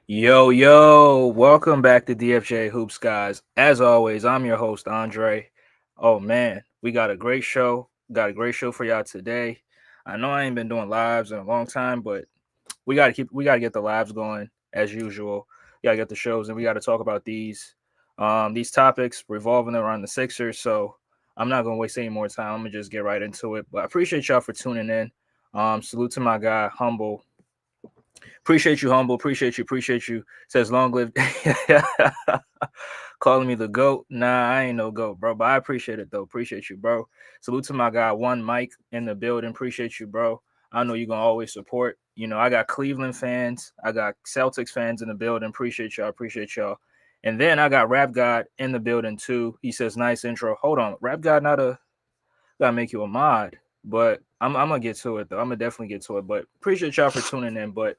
Yo, welcome back to DFJ Hoops, guys. As always, I'm your host, Andre. Oh man, we got a great show. Got a great show for y'all today. I know I ain't been doing lives in a long time, but we gotta get the lives going as usual. We gotta get the shows and we gotta talk about these topics revolving around the Sixers. So I'm not gonna waste any more time. I'm gonna just get right into it. But I appreciate y'all for tuning in. Salute to my guy, Humble. Appreciate you, humble. Appreciate you. Says long live. Calling me the goat. Nah, I ain't no goat, bro. But I appreciate it though. Appreciate you, bro. Salute to my guy, one Mike in the building. Appreciate you, bro. I know you're gonna always support. I got Cleveland fans, I got Celtics fans in the building. Appreciate y'all. Appreciate y'all. And then I got Rap God in the building too. He says, nice intro. Hold on. Rap God not a gotta make you a mod. But I'm gonna get to it though. I'm gonna definitely get to it. But appreciate y'all for tuning in. But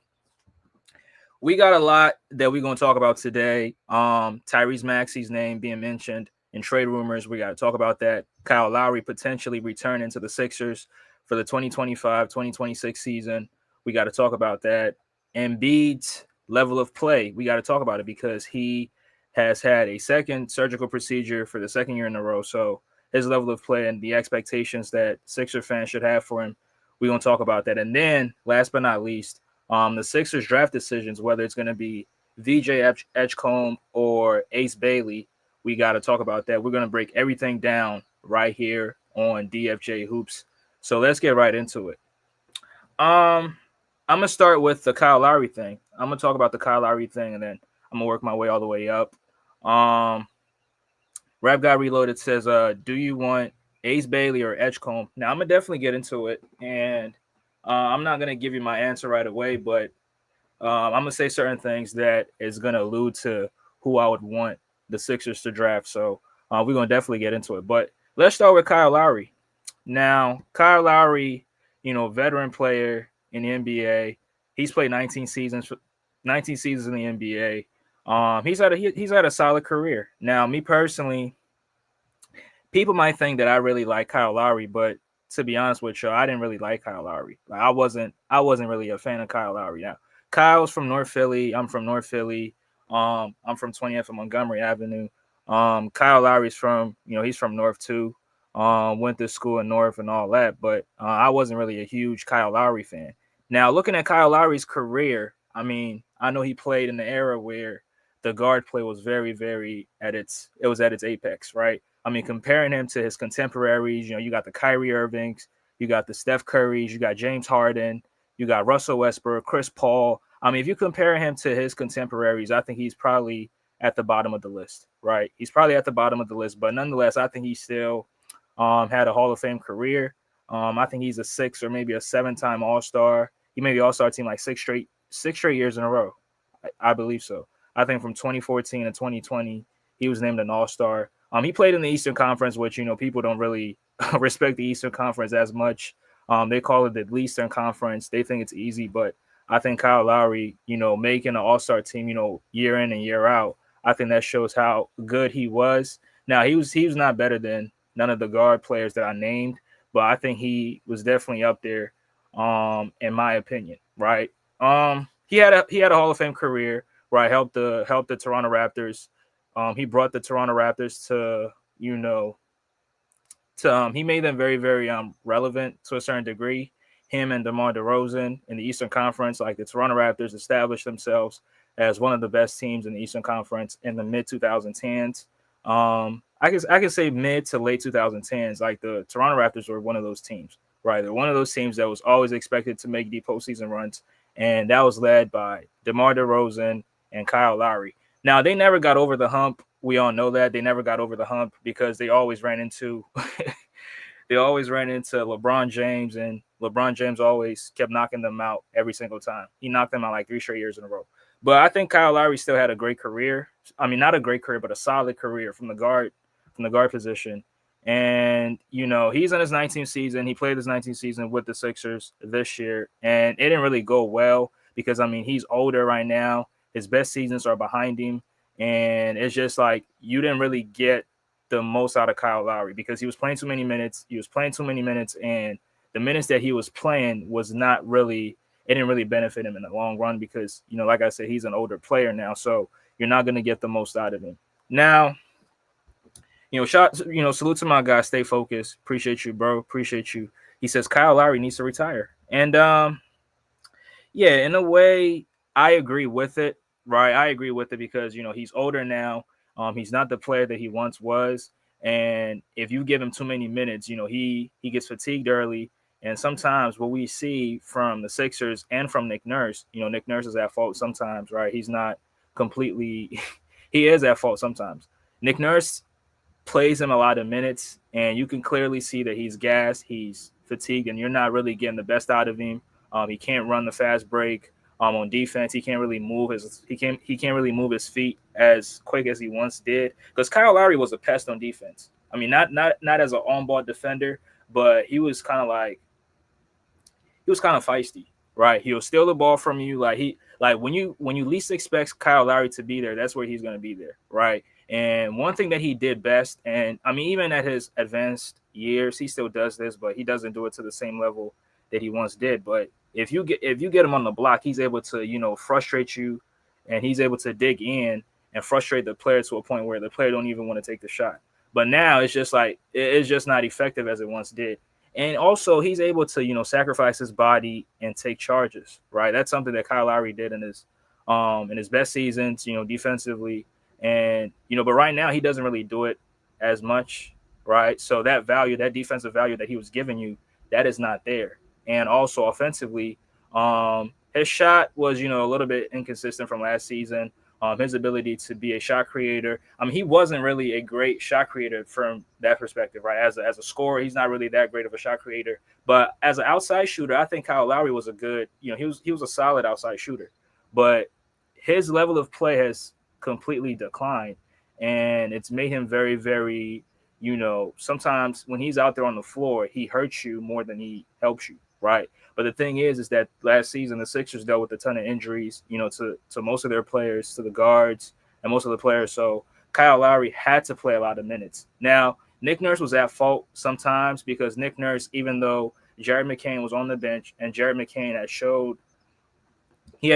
we got a lot that we're going to talk about today. Tyrese Maxey's name being mentioned in trade rumors. We got to talk about that. Kyle Lowry potentially returning to the Sixers for the 2025-2026 season. We got to talk about that. Embiid's level of play. We got to talk about it because he has had a second surgical procedure for the second year in a row. So his level of play and the expectations that Sixer fans should have for him, we're going to talk about that. And then, last but not least, the Sixers draft decisions, whether it's going to be VJ Edgecombe or Ace Bailey, we got to talk about that. We're going to break everything down right here on DFJ Hoops. So let's get right into it. I'm gonna start with the Kyle Lowry thing. I'm gonna talk about the Kyle Lowry thing, and then I'm gonna work my way all the way up. Um, Rap Guy Reloaded says, do you want Ace Bailey or Edgecombe? Now I'm gonna definitely get into it, and I'm not gonna give you my answer right away, but I'm gonna say certain things that is gonna allude to who I would want the Sixers to draft. So we're gonna definitely get into it. But let's start with Kyle Lowry. Now, Kyle Lowry, veteran player in the NBA. He's played 19 seasons in the NBA. He's had a solid career. Now, me personally, people might think that I really like Kyle Lowry, but to be honest with you, I didn't really like Kyle Lowry. Like I wasn't really a fan of Kyle Lowry. Now, Kyle's from North Philly. I'm from North Philly. I'm from 20th and Montgomery Avenue. Kyle Lowry's he's from North too. Went to school in North and all that, but I wasn't really a huge Kyle Lowry fan. Now, looking at Kyle Lowry's career, I mean, I know he played in the era where the guard play was very, very at its apex, right? I mean, comparing him to his contemporaries, you got the Kyrie Irvings, you got the Steph Currys, you got James Harden, you got Russell Westbrook, Chris Paul. I mean, if you compare him to his contemporaries, I think he's probably at the bottom of the list, right? He's probably at the bottom of the list, but nonetheless, I think he still had a Hall of Fame career. I think he's a 6 or maybe a 7-time All Star. He made the All Star team like six straight years in a row. I believe so. I think from 2014 to 2020, he was named an All Star. He played in the Eastern Conference, which people don't really respect the Eastern Conference as much. They call it the Eastern Conference. They think it's easy, but I think Kyle Lowry, making an All Star team, year in and year out, I think that shows how good he was. Now he was not better than none of the guard players that I named, but I think he was definitely up there, in my opinion. Right? He had a Hall of Fame career. Right? Helped the Toronto Raptors. He brought the Toronto Raptors he made them very, very relevant to a certain degree. Him and DeMar DeRozan in the Eastern Conference, like the Toronto Raptors, established themselves as one of the best teams in the Eastern Conference in the mid 2010s. I can say mid to late 2010s. Like the Toronto Raptors were one of those teams, right? They're one of those teams that was always expected to make deep postseason runs, and that was led by DeMar DeRozan and Kyle Lowry. Now they never got over the hump. We all know that they never got over the hump because they always ran into LeBron James, and LeBron James always kept knocking them out every single time. He knocked them out like 3 straight years in a row. But I think Kyle Lowry still had a great career. I mean, not a great career, but a solid career from the guard position. And he's in his 19th season. He played his 19th season with the Sixers this year, and it didn't really go well because he's older right now. His best seasons are behind him, and it's just like you didn't really get the most out of Kyle Lowry because he was playing too many minutes. And the minutes that he was playing was not really it didn't really benefit him in the long run because, like I said, he's an older player now, so you're not going to get the most out of him. Now, salute to my guy. Stay focused. Appreciate you, bro. Appreciate you. He says Kyle Lowry needs to retire. And yeah, in a way, I agree with it, right? I agree with it because, he's older now. He's not the player that he once was. And if you give him too many minutes, he gets fatigued early. And sometimes what we see from the Sixers and from Nick Nurse, Nick Nurse is at fault sometimes, right? He's not completely he is at fault sometimes. Nick Nurse plays him a lot of minutes, and you can clearly see that he's gassed, he's fatigued, and you're not really getting the best out of him. He can't run the fast break. On defense, he can't really move his feet as quick as he once did. Because Kyle Lowry was a pest on defense. I mean, not as an on-ball defender, but he was kind of feisty, right? He'll steal the ball from you. When you least expect Kyle Lowry to be there, that's where he's going to be there, right? And one thing that he did best, and I mean, even at his advanced years, he still does this, but he doesn't do it to the same level that he once did. But if you get him on the block, he's able to, frustrate you, and he's able to dig in and frustrate the player to a point where the player don't even want to take the shot. But now it's just not effective as it once did. And also he's able to, sacrifice his body and take charges, right? That's something that Kyle Lowry did in his best seasons, defensively. And, but right now he doesn't really do it as much, right? So that defensive value that he was giving you, that is not there. And also offensively, his shot was, a little bit inconsistent from last season. His ability to be a shot creator. I mean, he wasn't really a great shot creator from that perspective, right? As a scorer, he's not really that great of a shot creator. But as an outside shooter, I think Kyle Lowry was a good, he was a solid outside shooter. But his level of play has completely declined, and it's made him very, very, sometimes when he's out there on the floor, he hurts you more than he helps you, right? But the thing is that last season the Sixers dealt with a ton of injuries, to most of their players, to the guards and most of the players. So Kyle Lowry had to play a lot of minutes. Now, Nick Nurse was at fault sometimes because Nick Nurse, even though Jared McCain was on the bench and Jared McCain had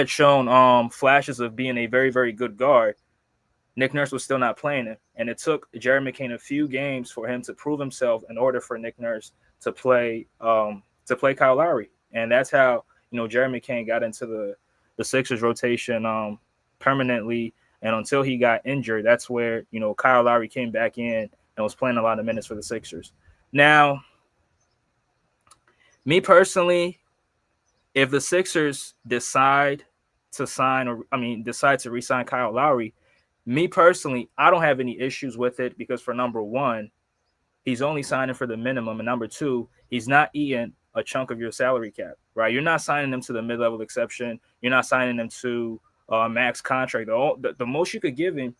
shown flashes of being a very, very good guard, Nick Nurse was still not playing him. And it took Jared McCain a few games for him to prove himself in order for Nick Nurse to play Kyle Lowry. And that's how, Jared McCain got into the Sixers rotation permanently. And until he got injured, that's where, Kyle Lowry came back in and was playing a lot of minutes for the Sixers. Now, me personally, if the Sixers decide to re-sign Kyle Lowry, me personally, I don't have any issues with it because for number one, he's only signing for the minimum. And number two, he's not eating a chunk of your salary cap, right? You're not signing him to the mid-level exception. You're not signing him to a max contract. The most you could give him,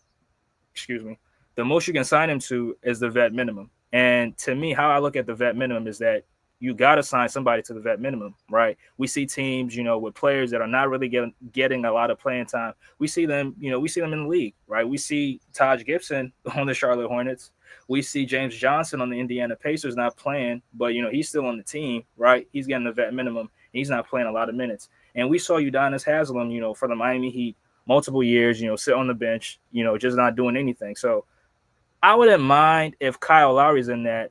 the most you can sign him to is the vet minimum. And to me, how I look at the vet minimum is that you got to sign somebody to the vet minimum, right? We see teams, with players that are not really getting a lot of playing time. We see them in the league, right? We see Taj Gibson on the Charlotte Hornets. We see James Johnson on the Indiana Pacers not playing, but, he's still on the team, right? He's getting the vet minimum. He's not playing a lot of minutes. And we saw Udonis Haslem, for the Miami Heat, multiple years, sit on the bench, just not doing anything. So I wouldn't mind if Kyle Lowry is in that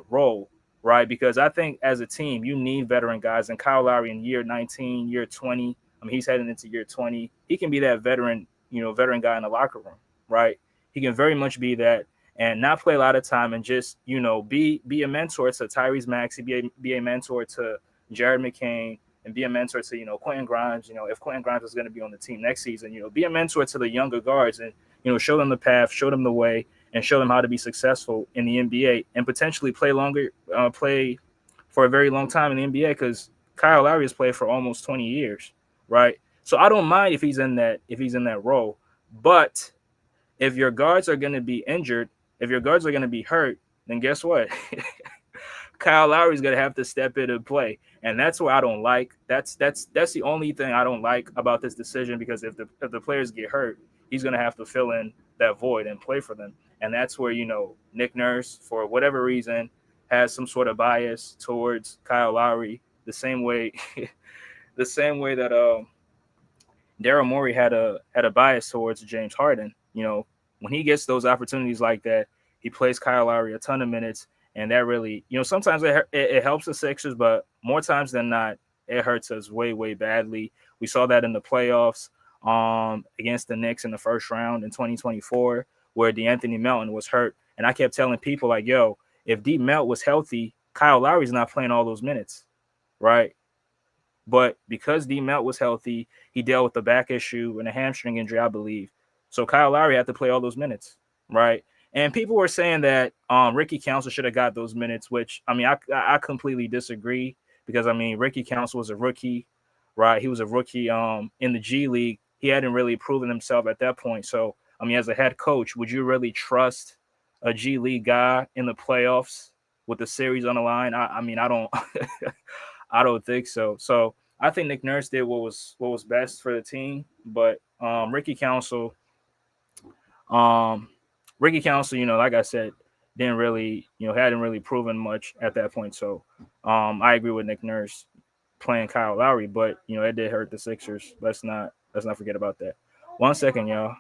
role, right? Because I think as a team, you need veteran guys. And Kyle Lowry in year 19, year 20, he's heading into year 20. He can be that veteran guy in the locker room, right? He can very much be that and not play a lot of time and just, be a mentor to Tyrese Maxey, be a mentor to Jared McCain, and be a mentor to, Quentin Grimes. If Quentin Grimes is going to be on the team next season, be a mentor to the younger guards and, show them the path, show them the way, and show them how to be successful in the NBA and potentially play for a very long time in the NBA because Kyle Lowry has played for almost 20 years, right? So I don't mind if he's in that role. But if your guards are going to be injured, if your guards are going to be hurt, then guess what? Kyle Lowry is going to have to step in and play. And that's what I don't like. That's the only thing I don't like about this decision because if the players get hurt, he's going to have to fill in that void and play for them. And that's where, Nick Nurse, for whatever reason, has some sort of bias towards Kyle Lowry, the same way the same way that Daryl Morey had a bias towards James Harden. When he gets those opportunities like that, he plays Kyle Lowry a ton of minutes, and that really, sometimes it helps the Sixers, but more times than not, it hurts us way, way badly. We saw that in the playoffs against the Knicks in the first round in 2024, where DeAnthony Melton was hurt, and I kept telling people like, "Yo, if D Melt was healthy, Kyle Lowry's not playing all those minutes, right?" But because D Melt was healthy, he dealt with the back issue and a hamstring injury, I believe. So Kyle Lowry had to play all those minutes, right? And people were saying that Ricky Council should have got those minutes, which I mean, I completely disagree because I mean, Ricky Council was a rookie, right? He was a rookie in the G League. He hadn't really proven himself at that point. So I mean, as a head coach, would you really trust a G League guy in the playoffs with the series on the line? I mean, I don't. I don't think so. So I think Nick Nurse did what was best for the team, but um, Ricky Council, like I said, didn't really, hadn't really proven much at that point. So I agree with Nick Nurse playing Kyle Lowry, but it did hurt the Sixers. Let's not forget about that. 1 second, y'all.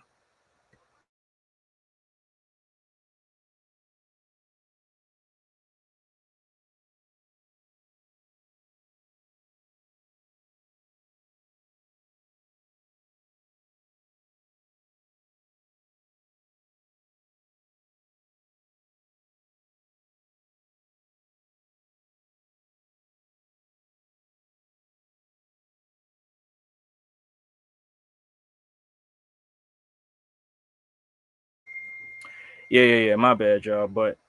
Yeah. My bad, y'all. But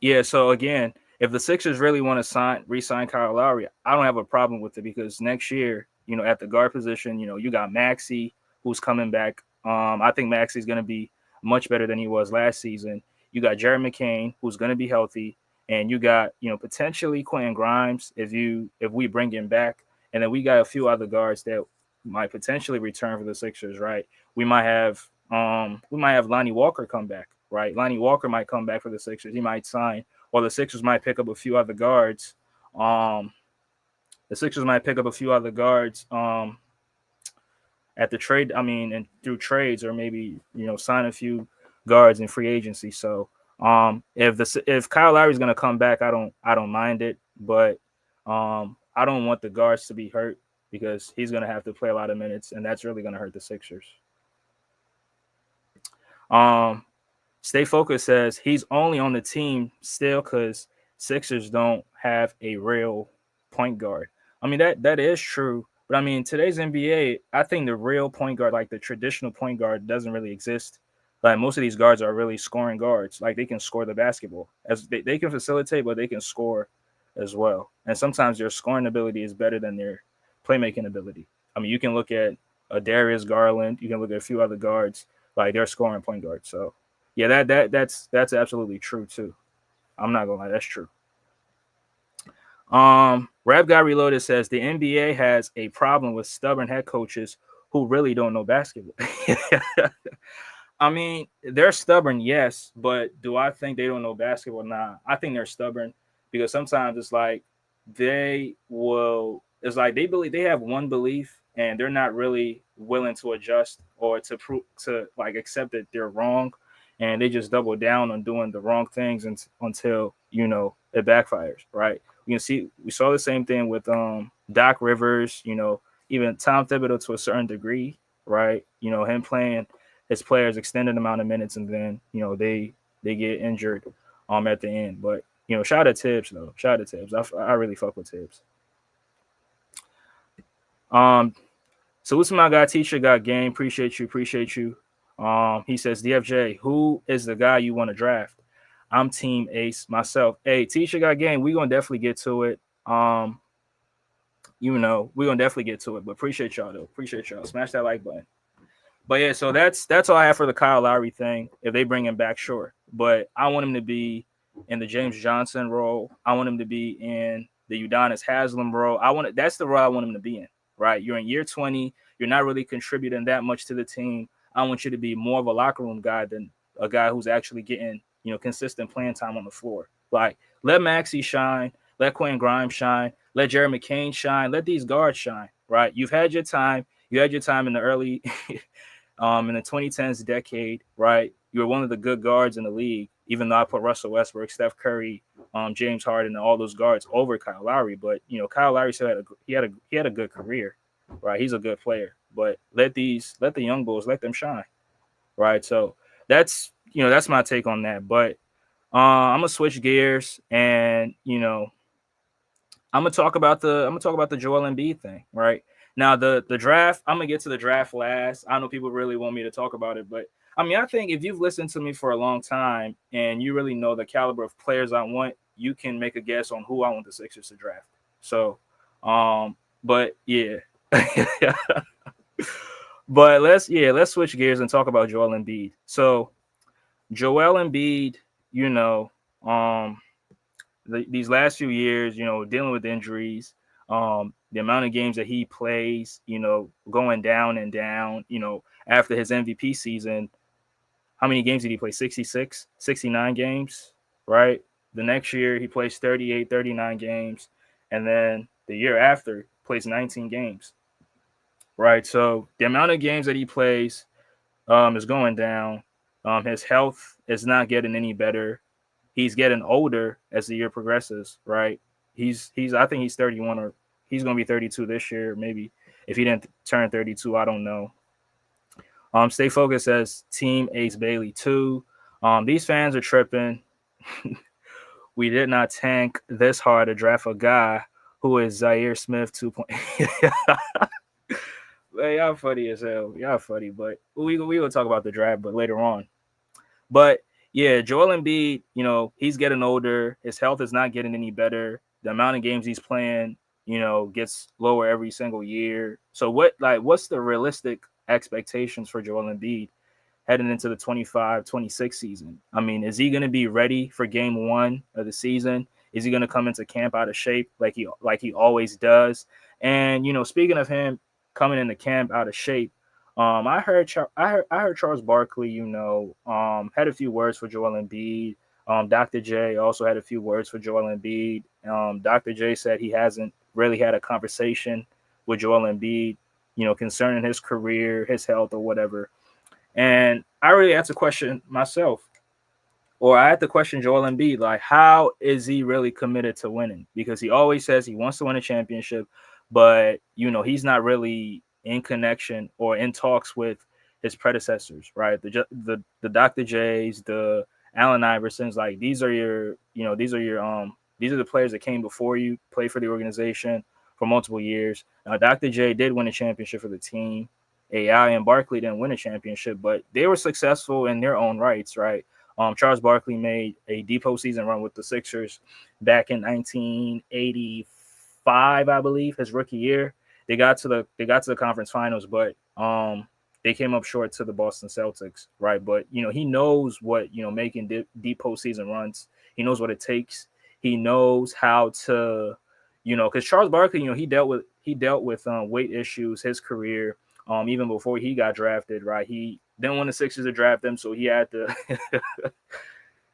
yeah. So again, if the Sixers really want to re-sign Kyle Lowry, I don't have a problem with it because next year, at the guard position, you got Maxey who's coming back. I think Maxey's going to be much better than he was last season. You got Jared McCain who's going to be healthy, and you got potentially Quentin Grimes if we bring him back, and then we got a few other guards that might potentially return for the Sixers. Right? We might have Lonnie Walker come back, right? Lonnie Walker might come back for the Sixers. He might sign, or the Sixers might pick up a few other guards. Um, the Sixers might pick up a few other guards at the trade. I mean, and through trades, or maybe sign a few guards in free agency. So if Kyle Lowry is going to come back, I don't mind it, but I don't want the guards to be hurt because he's going to have to play a lot of minutes, and that's really going to hurt the Sixers. Stay Focused says he's only on the team still because Sixers don't have a real point guard. I mean that is true, but I mean today's NBA, I think the real point guard, like the traditional point guard, doesn't really exist. Like most of these guards are really scoring guards. Like they can score the basketball, as they can facilitate, but they can score as well. And sometimes their scoring ability is better than their playmaking ability. I mean, you can look at Darius Garland, you can look at a few other guards, like they're scoring point guards. So yeah, that's absolutely true too. I'm not gonna lie, that's true. Rap Guy Reloaded says the NBA has a problem with stubborn head coaches who really don't know basketball. I mean, they're stubborn, yes, but do I think they don't know basketball? Nah, I think they're stubborn because sometimes it's like it's like they believe they have one belief and they're not really willing to adjust or to prove to like accept that they're wrong, and they just double down on doing the wrong things until it backfires, right? We saw the same thing with Doc Rivers, even Tom Thibodeau to a certain degree, right? Him playing his players extended amount of minutes, and then they get injured at the end. But shout out to Tibbs though. Shout out to Tibbs. I really fuck with Tibbs. So what's my guy? Teacher got game. Appreciate you. He says DFJ, who is the guy you want to draft? I'm Team Ace myself. Hey, Teacher got game. We're gonna definitely get to it. We're gonna definitely get to it. But appreciate y'all though. Appreciate y'all. Smash that like button. But yeah, so that's all I have for the Kyle Lowry thing. If they bring him back, sure. But I want him to be in the James Johnson role. I want him to be in the Udonis Haslem role. That's the role I want him to be in. Right? You're in year 20. You're not really contributing that much to the team. I want you to be more of a locker room guy than a guy who's actually getting consistent playing time on the floor. Like let Maxey shine, let Quentin Grimes shine, let Jared McCain shine, let these guards shine. right? You've had your time. You had your time in the early, in the 2010s decade, right? You were one of the good guards in the league, even though I put Russell Westbrook, Steph Curry, James Harden, and all those guards over Kyle Lowry. But Kyle Lowry still had a good career, right? He's a good player. But let the young bulls let them shine, right? So that's my take on that. But I'm gonna switch gears, and I'm gonna talk about the Joel Embiid thing, right? Now the draft, I'm gonna get to the draft last. I know people really want me to talk about it, but I mean, I think if you've listened to me for a long time and you really know the caliber of players I want, you can make a guess on who I want the Sixers to draft. So, but yeah. But let's switch gears and talk about Joel Embiid. So Joel Embiid, you know, um, these last few years, dealing with injuries, the amount of games that he plays, going down and down, after his MVP season, how many games did he play? 66, 69 games, right? The next year he plays 38, 39 games. And then the year after plays 19 games, right? So the amount of games that he plays is going down. His health is not getting any better. He's getting older as the year progresses, right? He's I think he's 31, or he's gonna be 32 this year, maybe. If he didn't turn 32, I don't know. Stay focused says Team Ace Bailey 2. These fans are tripping. We did not tank this hard to draft a guy who is Zaire Smith 2.0. Man, y'all funny as hell. Y'all funny, but we will talk about the draft, but later on. But yeah, Joel Embiid, he's getting older. His health is not getting any better. The amount of games he's playing, gets lower every single year. So what's the realistic expectations for Joel Embiid heading into the 25-26 season? I mean, is he going to be ready for game 1 of the season? Is he going to come into camp out of shape like he always does? And, speaking of him coming into camp out of shape, I heard Charles Barkley, had a few words for Joel Embiid. Dr. J also had a few words for Joel Embiid. Dr. J said he hasn't really had a conversation with Joel Embiid, concerning his career, his health, or whatever. And I really had to question myself, or I had to question Joel Embiid, like, how is he really committed to winning? Because he always says he wants to win a championship, but he's not really in connection or in talks with his predecessors, right? The Dr. J's, the Allen Iversons, like these are the players that came before you, played for the organization for multiple years. Now, Dr. J did win a championship for the team. AI and Barkley didn't win a championship, but they were successful in their own rights, right? Charles Barkley made a deep postseason run with the Sixers back in 1985, I believe, his rookie year. They got to the conference finals, but they came up short to the Boston Celtics, right? But he knows what making deep postseason runs. He knows what it takes. He knows how to, because Charles Barkley, he dealt with weight issues his career, even before he got drafted, right? He didn't want the Sixers to draft him, so he had to.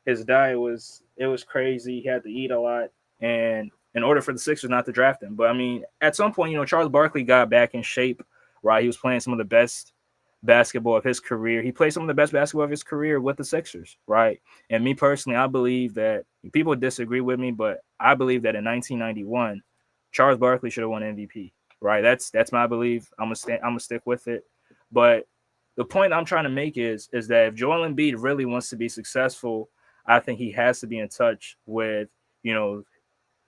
His diet was crazy. He had to eat a lot, and in order for the Sixers not to draft him. But I mean, at some point, Charles Barkley got back in shape, right? He was playing some of the best basketball of his career. He played some of the best basketball of his career with the Sixers, right? And me personally, I believe that people disagree with me, but I believe that in 1991, Charles Barkley should have won MVP, right? That's my belief. I'm gonna stick with it. But the point I'm trying to make is that if Joel Embiid really wants to be successful, I think he has to be in touch with,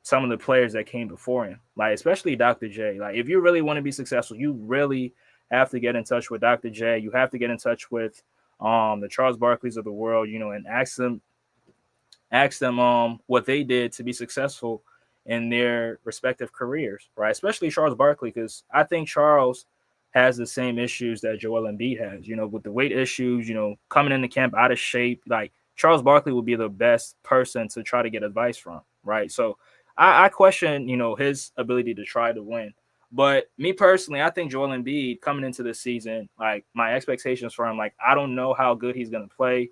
some of the players that came before him, like especially Dr. J. Like, if you really want to be successful, you really have to get in touch with Dr. J. You have to get in touch with the Charles Barkleys of the world, and ask them what they did to be successful in their respective careers, right? Especially Charles Barkley, because I think Charles has the same issues that Joel Embiid has, with the weight issues, coming into camp out of shape. Like, Charles Barkley would be the best person to try to get advice from, right? So I question, his ability to try to win. But me personally, I think Joel Embiid coming into this season, like, my expectations for him, like, I don't know how good he's going to play.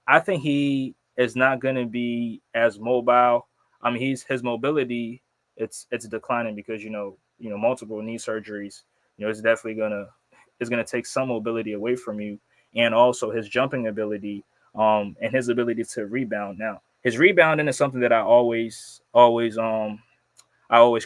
I think he is not going to be as mobile. I mean, his mobility, it's declining because, multiple knee surgeries, it's definitely gonna take some mobility away from you, and also his jumping ability, and his ability to rebound. Now, his rebounding is something that I always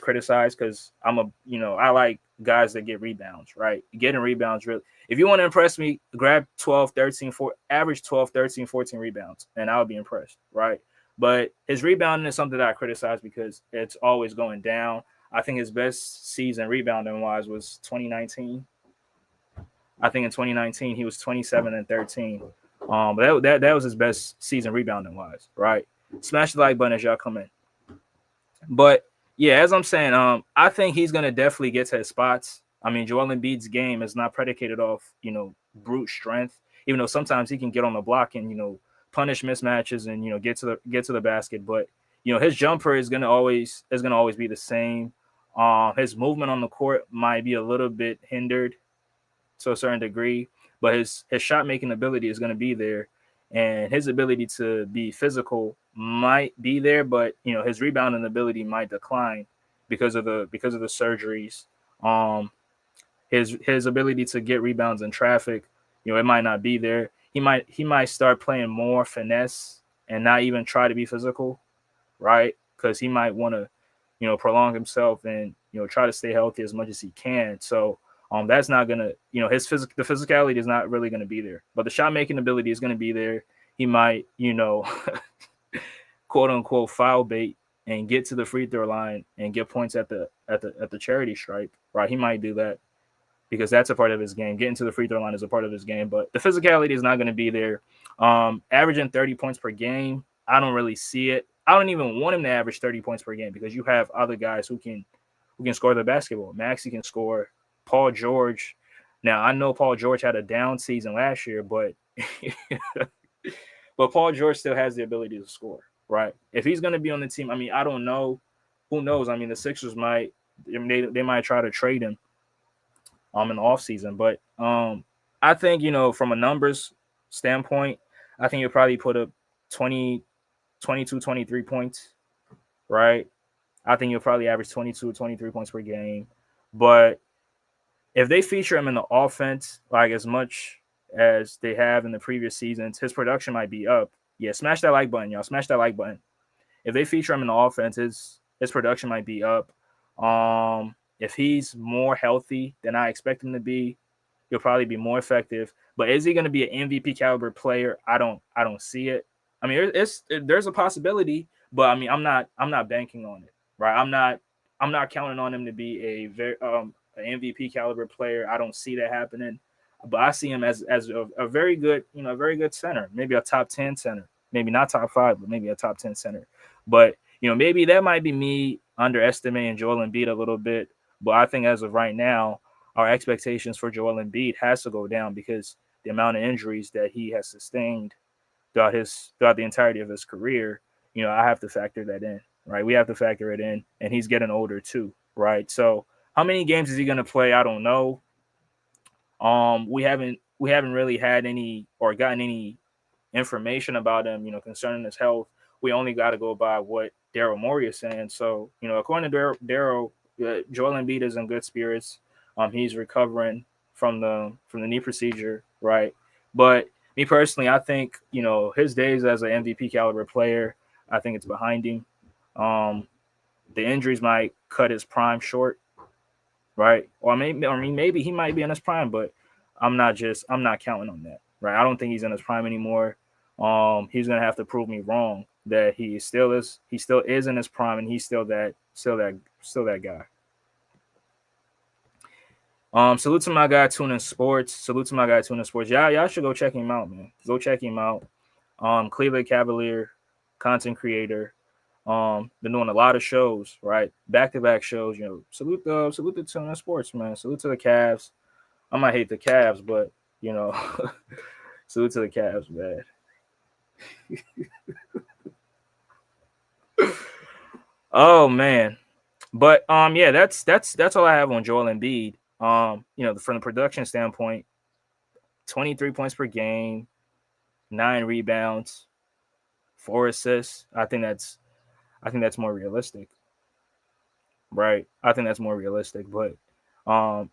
criticize because I like guys that get rebounds, right? Getting rebounds really. If you want to impress me, grab 12, 13, 4, average 12, 13, 14 rebounds, and I would be impressed, right? But his rebounding is something that I criticize because it's always going down. I think his best season rebounding wise was 2019. I think in 2019 he was 27 and 13. But that was his best season rebounding wise, right? Smash the like button as y'all come in. But yeah, as I'm saying, I think he's gonna definitely get to his spots. I mean, Joel Embiid's game is not predicated off, brute strength, even though sometimes he can get on the block and, punish mismatches and, get to the basket. But, his jumper is gonna always be the same. His movement on the court might be a little bit hindered to a certain degree, but his shot making ability is gonna be there, and his ability to be physical might be there, but his rebounding ability might decline because of the surgeries. His ability to get rebounds in traffic, it might not be there. He might start playing more finesse and not even try to be physical, right? Because he might want to, prolong himself and try to stay healthy as much as he can. So that's not gonna, the physicality is not really gonna be there, but the shot making ability is gonna be there. He might, quote unquote foul bait and get to the free throw line and get points at the charity stripe, right? He might do that because that's a part of his game. Getting to the free throw line is a part of his game, but the physicality is not going to be there. Averaging 30 points per game, I don't really see it. I don't even want him to average 30 points per game because you have other guys who can score the basketball. Maxey can score. Paul George. Now, I know Paul George had a down season last year, but but Paul George still has the ability to score, right? If he's going to be on the team, I mean, I don't know. Who knows? I mean, the Sixers they might try to trade him in the offseason. But I think, from a numbers standpoint, I think you'll probably put up 20, 22, 23 points, right? I think you'll probably average 22 or 23 points per game. But if they feature him in the offense, like as much as they have in the previous seasons, his production might be up. Yeah, smash that like button, y'all. Smash that like button. If they feature him in the offense, his production might be up. If he's more healthy than I expect him to be, he'll probably be more effective. But is he going to be an MVP caliber player? I don't see it. I mean, there's a possibility, but I mean, I'm not banking on it, right? I'm not counting on him to be a very an MVP caliber player. I don't see that happening. But I see him as a very good, a very good center, maybe a top 10 center, maybe not top 5, but maybe a top 10 center. But maybe that might be me underestimating Joel Embiid a little bit. But I think as of right now, our expectations for Joel Embiid has to go down because the amount of injuries that he has sustained throughout the entirety of his career, I have to factor that in, right? We have to factor it in, and he's getting older too, right? So how many games is he going to play? I don't know. We haven't really had any or gotten any information about him, concerning his health. We only got to go by what Daryl Morey is saying. So, according to Daryl, Joel Embiid is in good spirits. He's recovering from the knee procedure, right? But me personally, I think his days as an MVP caliber player, I think it's behind him. The injuries might cut his prime short, right? Or maybe he might be in his prime, but I'm not counting on that, right? I don't think he's in his prime anymore. He's gonna have to prove me wrong that he still is in his prime and he's still that guy. Salute to my guy Tuning Sports. Y'all should go check him out, man. Go check him out. Cleveland Cavalier content creator. Been doing a lot of shows, right? Back-to-back shows. Salute the Tuning Sports, man. Salute to the Cavs. I might hate the Cavs, but salute to the Cavs, man. Oh man. But yeah, that's all I have on Joel Embiid. From the production standpoint, 23 points per game, 9 rebounds, 4 assists. I think that's more realistic. right? I think that's more realistic. But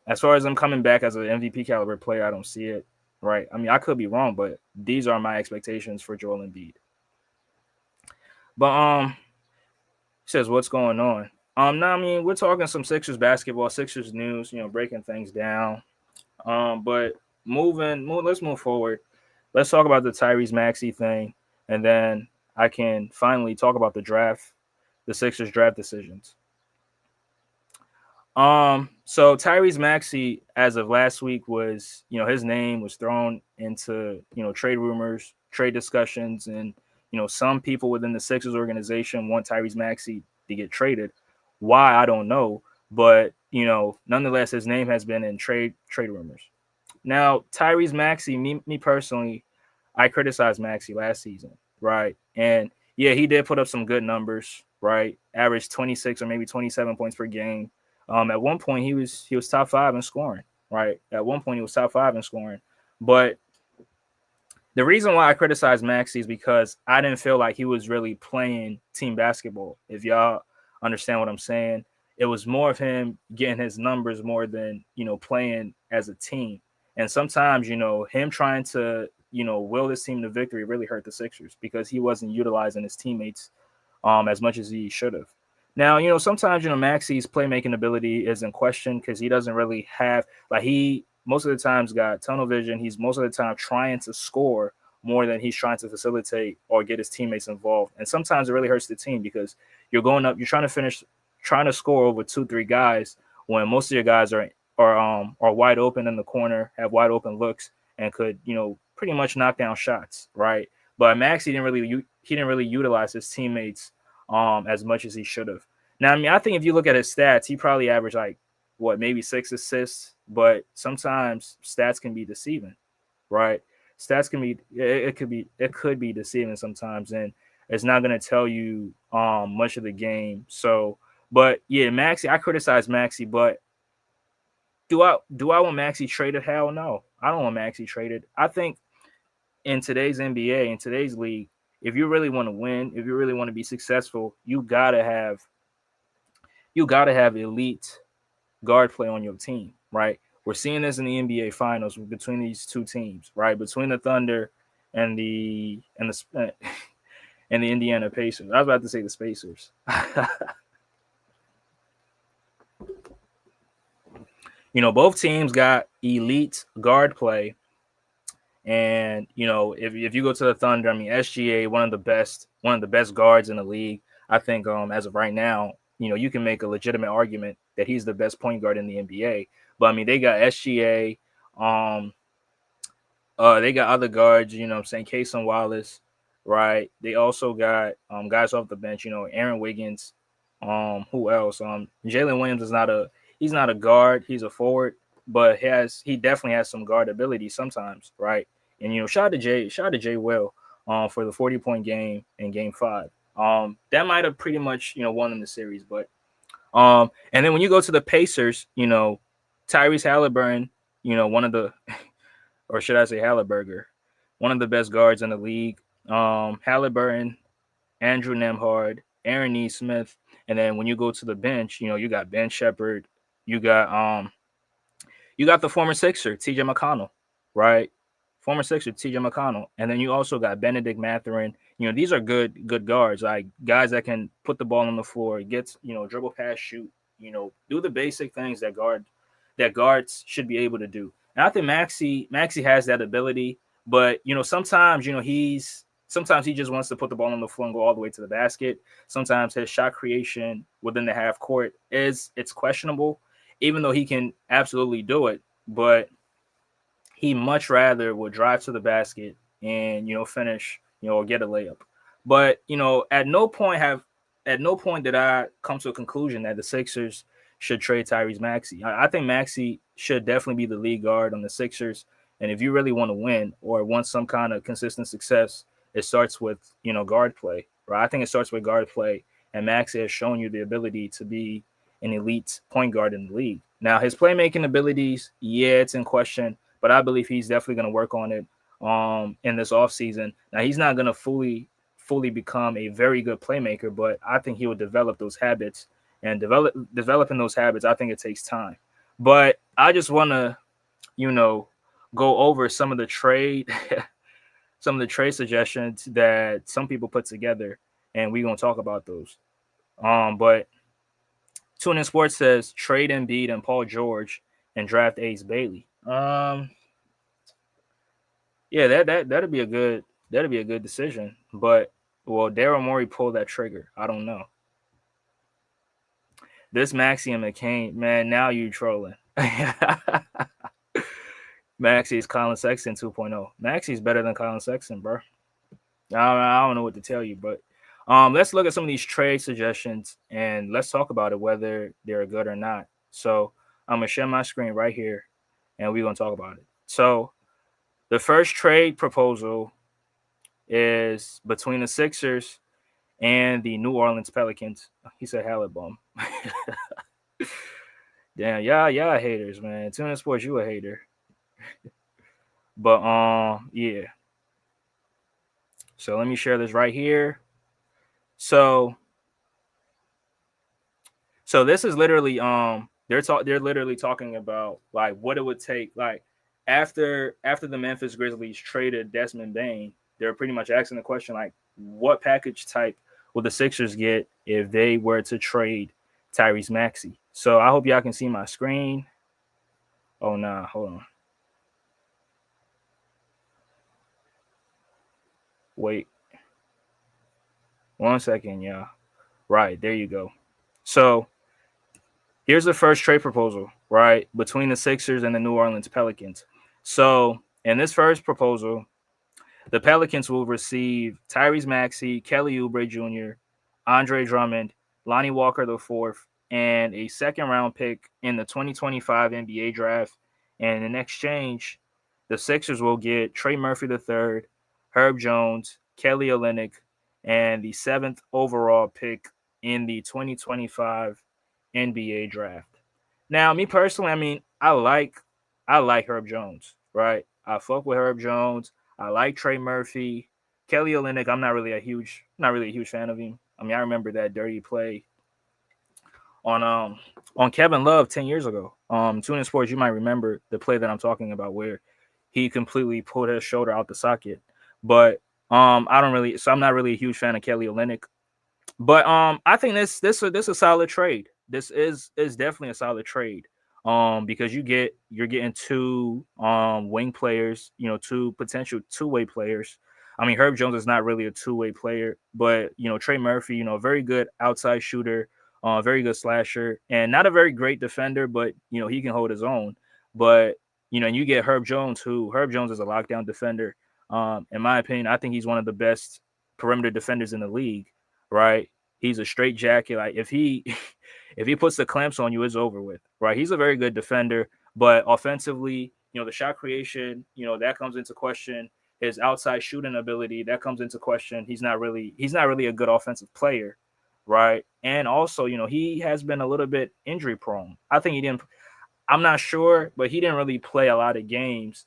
as far as him coming back as an MVP caliber player, I don't see it. Right? I mean, I could be wrong, but these are my expectations for Joel Embiid. But says what's going on. Now I mean we're talking some Sixers basketball, Sixers news, breaking things down. But let's move forward. Let's talk about the Tyrese Maxey thing, and then I can finally talk about the draft, the Sixers draft decisions. So Tyrese Maxey, as of last week, was his name was thrown into trade rumors, trade discussions, and some people within the Sixers organization want Tyrese Maxey to get traded. Why I don't know, but nonetheless, his name has been in trade rumors. Now Tyrese Maxey, me personally, I criticized Maxey last season, right? And yeah, he did put up some good numbers, right? Averaged 26 or maybe 27 points per game. At one point, he was top 5 in scoring. Right. At one point, he was top 5 in scoring. But the reason why I criticized Maxey is because I didn't feel like he was really playing team basketball. If y'all understand what I'm saying, it was more of him getting his numbers more than playing as a team. And sometimes him trying to will this team to victory really hurt the Sixers because he wasn't utilizing his teammates as much as he should have. Now, sometimes, Maxey's playmaking ability is in question because he doesn't really have, he most of the times got tunnel vision. He's most of the time trying to score more than he's trying to facilitate or get his teammates involved. And sometimes it really hurts the team because you're going up, you're trying to score over 2-3 guys when most of your guys are wide open in the corner, have wide open looks, and could, pretty much knock down shots, right? But Maxey didn't really utilize his teammates as much as he should have. Now, I mean, I think if you look at his stats, he probably averaged maybe 6 assists, but sometimes stats can be deceiving, right? Stats can be it could be deceiving sometimes, and it's not going to tell you much of the game. So, but yeah, Maxey, I criticize Maxey, but do I want Maxey traded? Hell no, I don't want Maxey traded. I think in today's NBA, in today's league, if you really want to win, if you really want to be successful, you gotta have elite guard play on your team, right? We're seeing this in the NBA Finals between these two teams, right? Between the Thunder and the and the Indiana Pacers. I was about to say the Spacers. Both teams got elite guard play. And if you go to the Thunder, I mean SGA, one of the best guards in the league. I think as of right now, you can make a legitimate argument that he's the best point guard in the NBA. But I mean they got SGA, they got other guards, I'm saying Cason Wallace, right? They also got guys off the bench, Aaron Wiggins, who else? Jalen Williams is he's not a guard, he's a forward, but he definitely has some guard ability sometimes, right? And shout out to Jay Will for the 40-point game in game 5. That might have pretty much, won them the series, but and then when you go to the Pacers, Tyrese Halliburton, one of the or should I say Halliburger, one of the best guards in the league. Halliburton, Andrew Nemhard, Aaron Neesmith, and then when you go to the bench, you got Ben Shepherd, you got the former Sixer T.J. McConnell, right? Former Sixer T.J. McConnell, and then you also got Benedict Mathurin. These are good guards, like guys that can put the ball on the floor, gets dribble, pass, shoot, do the basic things that guards should be able to do. And I think Maxey has that ability, but sometimes sometimes he just wants to put the ball on the floor and go all the way to the basket. Sometimes his shot creation within the half court it's questionable, even though he can absolutely do it. But he much rather would drive to the basket and finish or get a layup. But at no point did I come to a conclusion that the Sixers should trade Tyrese Maxey. I think Maxey should definitely be the lead guard on the Sixers. And if you really want to win or want some kind of consistent success, it starts with guard play, right? I think it starts with guard play, and Maxey has shown you the ability to be an elite point guard in the league. Now his playmaking abilities, yeah, it's in question, but I believe he's definitely going to work on it in this offseason. Now he's not going to fully become a very good playmaker, but I think he will develop those habits and developing those habits. I think it takes time, but I just want to, you know, go over some of the trade, some of the trade suggestions that some people put together, and we're gonna talk about those. But Tune In Sports says trade Embiid and Paul George and draft Ace Bailey. Yeah, that'd be a good decision. But well, Daryl Morey pulled that trigger. I don't know. This Maxey and McCain, man, now you trolling. Maxey's Colin Sexton 2.0. Maxey's better than Colin Sexton, bro. I don't know what to tell you, but let's look at some of these trade suggestions and let's talk about it, whether they're good or not. So I'm gonna share my screen right here, and we're gonna talk about it. So the first trade proposal is between the Sixers and the New Orleans Pelicans. He said Hallet bum. Damn, y'all haters, man. Tune In Sports, you a hater. But yeah. So let me share this right here. So this is literally they're literally talking about like what it would take, like after the Memphis Grizzlies traded Desmond Bane, they're pretty much asking the question like what package type would the Sixers get if they were to trade Tyrese Maxey. So I hope y'all can see my screen. Oh nah, hold on. Wait. 1 second, y'all. Right, there you go. So here's the first trade proposal, right, between the Sixers and the New Orleans Pelicans. So in this first proposal, the Pelicans will receive Tyrese Maxey, Kelly Oubre Jr., Andre Drummond, Lonnie Walker IV, and a second-round pick in the 2025 NBA draft. And in exchange, the Sixers will get Trey Murphy III, Herb Jones, Kelly Olynyk, and the 7th overall pick in the 2025 NBA draft. Now, me personally, I mean, I like Herb Jones, right? I fuck with Herb Jones. I like Trey Murphy. Kelly Olynyk, I'm not really a huge fan of him. I mean, I remember that dirty play on Kevin Love 10 years ago. Tune In Sports, you might remember the play that I'm talking about where he completely pulled his shoulder out the socket. But I'm not really a huge fan of Kelly Olynyk. But I think this is a solid trade. This is definitely a solid trade. Because you're getting two wing players, two potential two-way players. I mean, Herb Jones is not really a two-way player, but Trey Murphy, a very good outside shooter, very good slasher, and not a very great defender, but he can hold his own. But and you get Herb Jones, Herb Jones is a lockdown defender. In my opinion, I think he's one of the best perimeter defenders in the league. Right? He's a straight jacket. Like if he if he puts the clamps on you, it's over with. Right? He's a very good defender, but offensively, the shot creation, that comes into question. His outside shooting ability, that comes into question. He's not really a good offensive player, right? And also, he has been a little bit injury prone. I think he didn't. I'm not sure, but he didn't really play a lot of games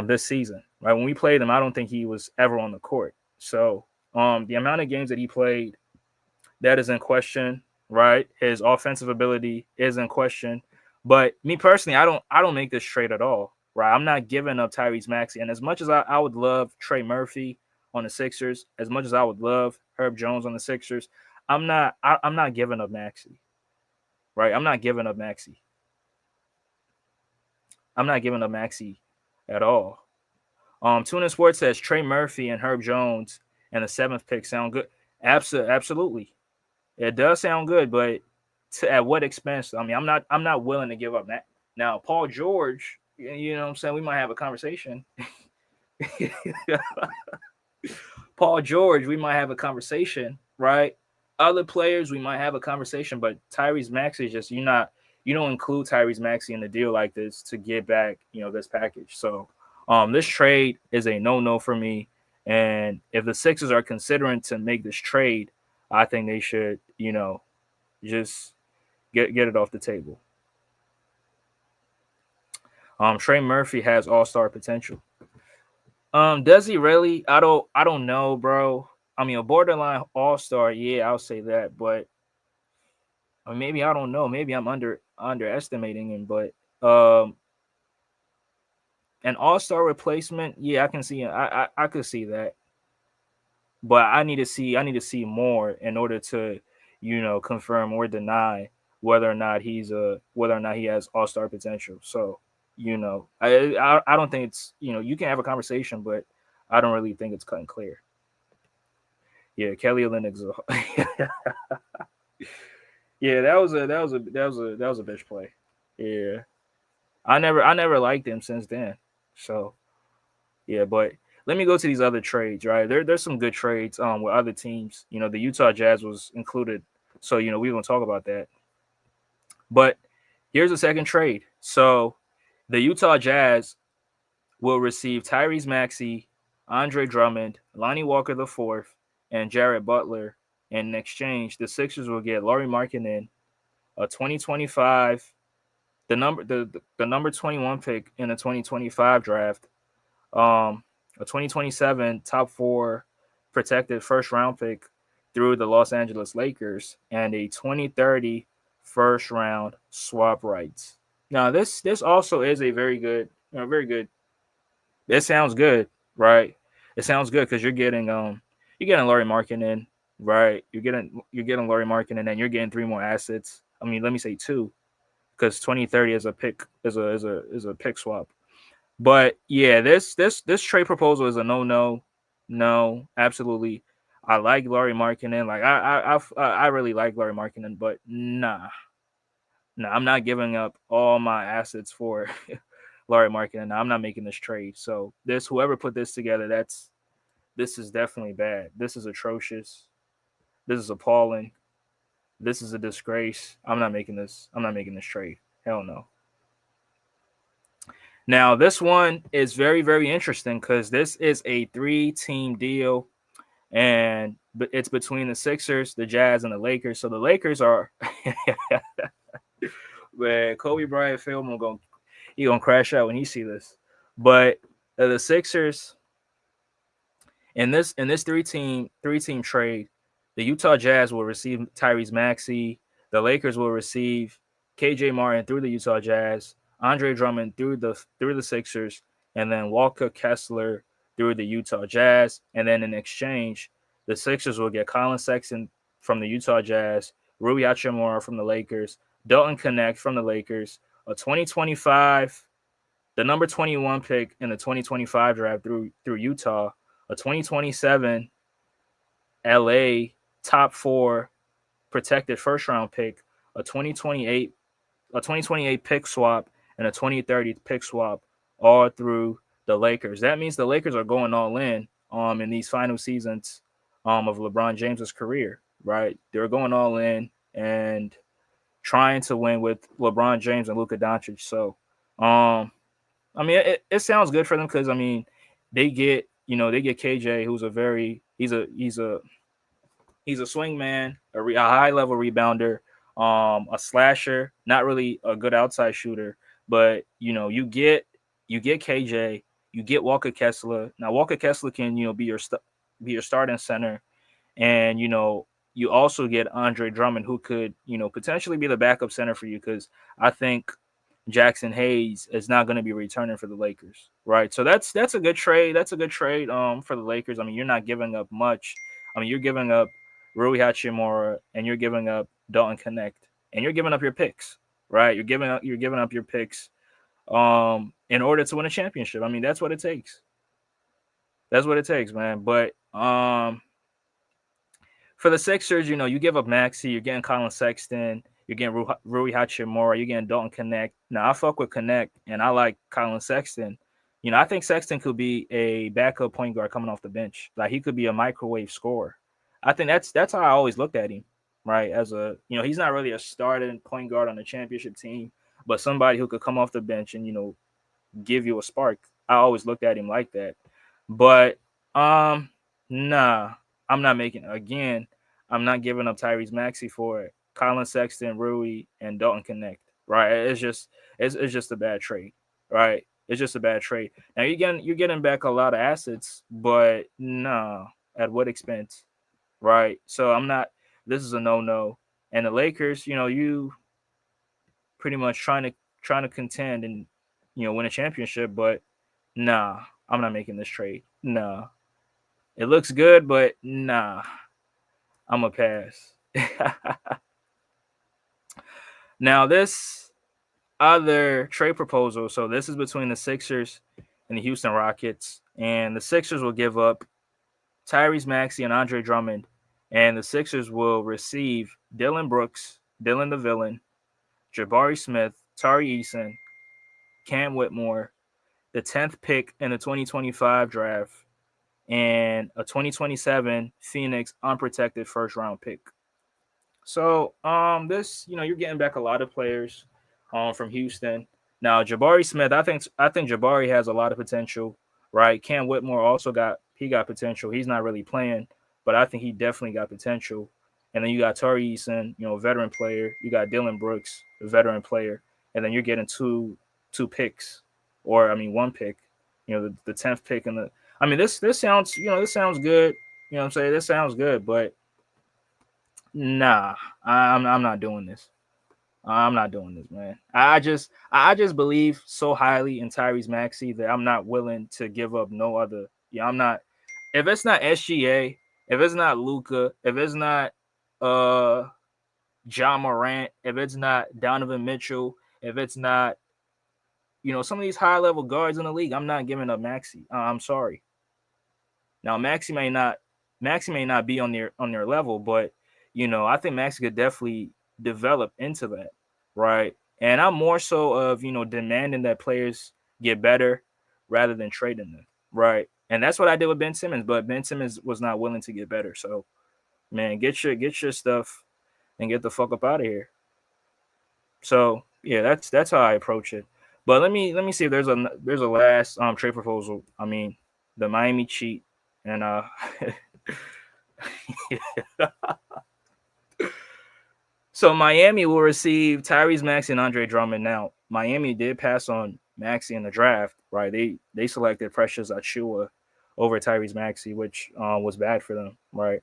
this season. Right? When we played him, I don't think he was ever on the court. So the amount of games that he played, that is in question, right? His offensive ability is in question. But me personally, I don't make this trade at all, right? I'm not giving up Tyrese Maxey. And as much as I would love Trey Murphy on the Sixers, as much as I would love Herb Jones on the Sixers, I'm not giving up Maxey, right? I'm not giving up Maxey. I'm not giving up Maxey at all. Tune In Sports says Trey Murphy and Herb Jones and the 7th pick sound good. Absolutely. It does sound good, but at what expense? I mean, I'm not willing to give up that. Now, Paul George, you know what I'm saying? We might have a conversation. Paul George, we might have a conversation, right? Other players, we might have a conversation, but Tyrese Maxey is just you don't include Tyrese Maxey in a deal like this to get back, this package. So this trade is a no-no for me. And if the Sixers are considering to make this trade, I think they should, just get it off the table. Trey Murphy has all-star potential. Does he really? I don't know, bro. I mean, a borderline all-star, yeah, I'll say that, but Or maybe I don't know. Maybe I'm underestimating him, but um, an all-star replacement, yeah, I can see. I could see that, but I need to see more in order to, confirm or deny whether or not he has all-star potential. So, I don't think it's, you can have a conversation, but I don't really think it's cut and clear. Yeah, Kelly Olynyk's yeah, that was a bitch play. Yeah. I never liked him since then. So yeah, but let me go to these other trades, right? There's some good trades with other teams. The Utah Jazz was included. So, we're gonna talk about that. But here's the second trade. So the Utah Jazz will receive Tyrese Maxey, Andre Drummond, Lonnie Walker the fourth, and Jared Butler. In exchange, the Sixers will get Lauri Markkanen, a 2025, the number 21 pick in the 2025 draft, a 2027 top four protected first round pick through the Los Angeles Lakers, and a 2030 first round swap rights. Now, this also is a very good, very good. It sounds good, right? It sounds good because you're getting Laurie Markkinen, right? You're getting Laurie Markkinen, and you're getting three more assets. I mean, let me say two, because 2030 is a pick is a pick swap. But yeah, this trade proposal is a no. No, absolutely. I like Laurie Markkinen. Like I really like Laurie Markkinen, but nah, I'm not giving up all my assets for Laurie Markkinen. Nah, I'm not making this trade. So this whoever put this together, this is definitely bad. This is atrocious. This is appalling. This is a disgrace. I'm not making this. I'm not making this trade. Hell no. Now, this one is very, very interesting because this is a three-team deal, and it's between the Sixers, the Jazz, and the Lakers. So the Lakers are, man, Kobe Bryant film he gonna crash out when he see this. But the Sixers in this three team trade, the Utah Jazz will receive Tyrese Maxey. The Lakers will receive KJ Martin through the Utah Jazz, Andre Drummond through the Sixers, and then Walker Kessler through the Utah Jazz. And then in exchange, the Sixers will get Colin Sexton from the Utah Jazz, Rui Hachimura from the Lakers, Dalton Connect from the Lakers, a 2025, the number 21 pick in the 2025 draft through Utah, a 2027 LA top four protected first round pick, a 2028 pick swap, and a 2030 pick swap, all through the Lakers. That means the Lakers are going all in these final seasons of LeBron James's career, right? They're going all in and trying to win with LeBron James and Luka Doncic. So I mean, it sounds good for them because I mean, they get KJ, who's he's a swing man, a high level rebounder, a slasher, not really a good outside shooter, but you get KJ, you get Walker Kessler. Now Walker Kessler can be your starting center, and you also get Andre Drummond, who could potentially be the backup center for you because I think Jackson Hayes is not going to be returning for the Lakers, right? So that's a good trade. That's a good trade for the Lakers. I mean, you're not giving up much. I mean, you're giving up Rui Hachimura and you're giving up Dalton Connect and you're giving up your picks, right? You're giving up your picks in order to win a championship. I mean, that's what it takes. That's what it takes, man. But for the Sixers, you give up Maxey, you're getting Colin Sexton, you're getting Rui Hachimura, you're getting Dalton Connect. Now, I fuck with Connect, and I like Colin Sexton. I think Sexton could be a backup point guard coming off the bench. Like, he could be a microwave scorer. I think that's how I always looked at him, right? As he's not really a starting point guard on a championship team, but somebody who could come off the bench and, give you a spark. I always looked at him like that. But, nah, I'm not making again. I'm not giving up Tyrese Maxey for it. Colin Sexton, Rui, and Dalton Connect. Right? It's just a bad trade. Right? It's just a bad trade. Now you're getting back a lot of assets, but nah, at what expense? Right? So I'm not. This is a no. And the Lakers, you pretty much trying to contend and win a championship, but nah, I'm not making this trade. Nah. It looks good, but nah. I'm a pass. Now this other trade proposal, so this is between the Sixers and the Houston Rockets, and the Sixers will give up Tyrese Maxey and Andre Drummond, and the Sixers will receive Dylan Brooks, Dylan the Villain, Jabari Smith, Tari Eason, Cam Whitmore, the 10th pick in the 2025 draft, and a 2027 Phoenix unprotected first round pick. So this, you're getting back a lot of players from Houston. Now Jabari Smith, I think Jabari has a lot of potential, right? Cam Whitmore also got potential. He's not really playing, but I think he definitely got potential. And then you got Tari Eason, veteran player. You got Dylan Brooks, a veteran player, and then you're getting two picks, or I mean one pick. The 10th pick and the. I mean this sounds this sounds good. You know what I'm saying? This sounds good, but nah, I'm not doing this. I'm not doing this, man. I just believe so highly in Tyrese Maxey that I'm not willing to give up no other. Yeah, I'm not. If it's not SGA, if it's not Luca, if it's not uh John Morant, if it's not Donovan Mitchell, if it's not some of these high level guards in the league, I'm not giving up Maxey. I'm sorry. Now Maxey may not be on their level, but I think Maxey could definitely develop into that, right? And I'm more so of demanding that players get better rather than trading them, right? And that's what I did with Ben Simmons, but Ben Simmons was not willing to get better. So man, get your stuff and get the fuck up out of here. So yeah, that's how I approach it. But let me see if there's a last trade proposal. I mean, the Miami cheat and so Miami will receive Tyrese Maxey and Andre Drummond. Now Miami did pass on Maxey in the draft, right? They selected Precious Achua over Tyrese Maxey, which was bad for them, right?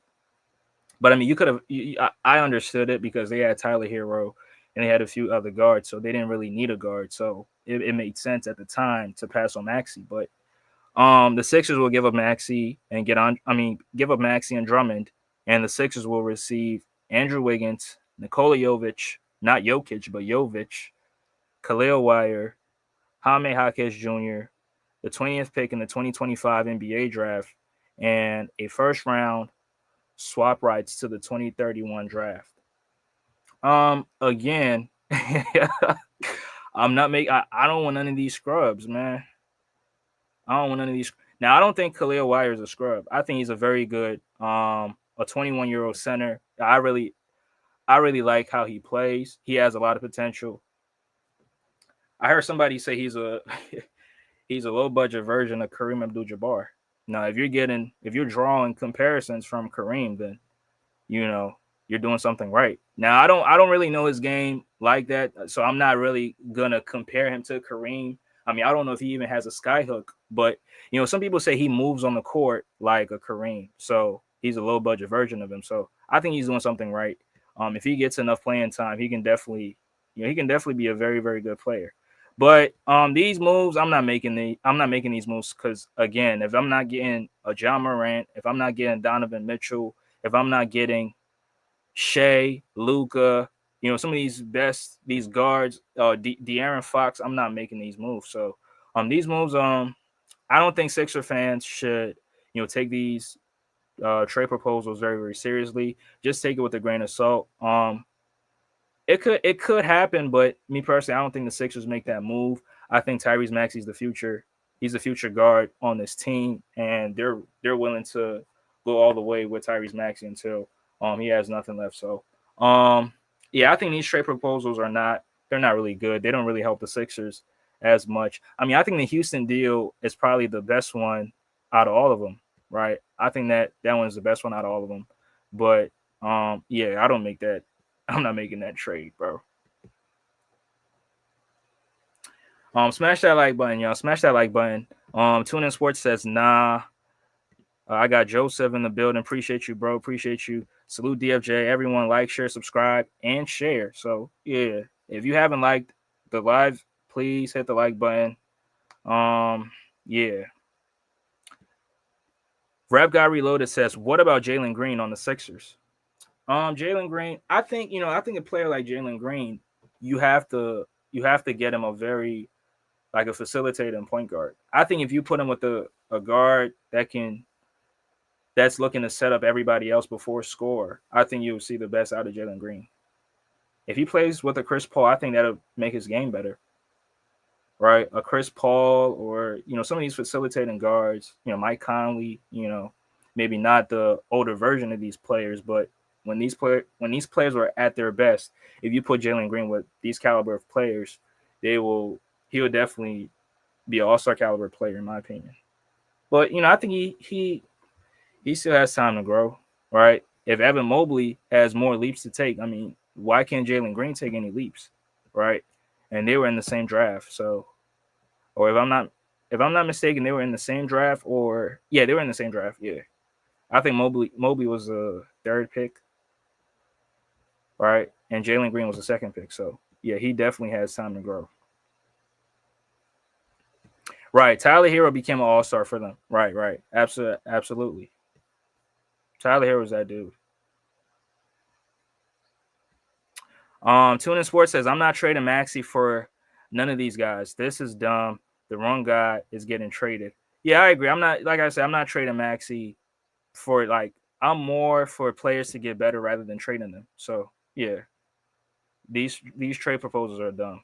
But I mean, you could have. I understood it because they had Tyler Hero and they had a few other guards, so they didn't really need a guard. So it made sense at the time to pass on Maxey. But the Sixers will give up Maxey and give up Maxey and Drummond, and the Sixers will receive Andrew Wiggins, Nikola Jovic, not Jokic, but Jovic, Khalil Wire, Jaime Jaquez Jr., the 20th pick in the 2025 NBA draft, and a first round swap rights to the 2031 draft. Again, I'm not make. I don't want none of these scrubs, man. I don't want none of these. Now, I don't think Khalil Wire is a scrub. I think he's a very good, a 21-year-old center. I really like how he plays. He has a lot of potential. I heard somebody say he's a he's a low budget version of Kareem Abdul-Jabbar. Now, if you're drawing comparisons from Kareem, then you're doing something right. Now, I don't really know his game like that, so I'm not really gonna compare him to Kareem. I mean, I don't know if he even has a sky hook, but some people say he moves on the court like a Kareem, so he's a low budget version of him. So I think he's doing something right. If he gets enough playing time, he can definitely be a very, very good player. But these moves, I'm not making these moves because again, if I'm not getting a John Morant, if I'm not getting Donovan Mitchell, if I'm not getting Shea, Luca, some of these guards, De'Aaron Fox, I'm not making these moves. So these moves, I don't think Sixer fans should take these trade proposals very, very seriously. Just take it with a grain of salt. It could happen, but me personally, I don't think the Sixers make that move. I think Tyrese Maxey's the future. He's the future guard on this team, and they're willing to go all the way with Tyrese Maxey until he has nothing left. So yeah, I think these trade proposals they're not really good. They don't really help the Sixers as much. I mean, I think the Houston deal is probably the best one out of all of them, right? I think that one is the best one out of all of them. But yeah, I don't make that. I'm not making that trade, bro. Smash that like button, y'all. Smash that like button. Tune in Sports says nah. I got Joseph in the building. Appreciate you, bro. Appreciate you. Salute DFJ. Everyone like, share, subscribe, and share. So yeah, if you haven't liked the live, please hit the like button. Yeah. Rap Guy Reloaded says, what about Jalen Green on the Sixers? Jalen Green, I think a player like Jalen Green, you have to get him a very like a facilitating point guard. I think if you put him with a guard that's looking to set up everybody else before score, I think you'll see the best out of Jalen Green. If he plays with a Chris Paul, I think that'll make his game better. Right? A Chris Paul or, some of these facilitating guards, Mike Conley, maybe not the older version of these players, but when these players were at their best, if you put Jalen Green with these caliber of players, he'll definitely be an all-star caliber player in my opinion. But, I think he still has time to grow, right? If Evan Mobley has more leaps to take, I mean, why can't Jalen Green take any leaps, right? And they were in the same draft, or if I'm not mistaken, they were in the same draft, they were in the same draft. Yeah, I think Mobley was the third pick, right? And Jalen Green was the second pick. So yeah, he definitely has time to grow. Right, Tyler Hero became an all-star for them. Right, absolutely. Tyler Hero was that dude. Tune in Sports says, I'm not trading Maxey for none of these guys. This is dumb. The wrong guy is getting traded. Yeah, I agree. I'm not trading Maxey for I'm more for players to get better rather than trading them. So yeah, these trade proposals are dumb.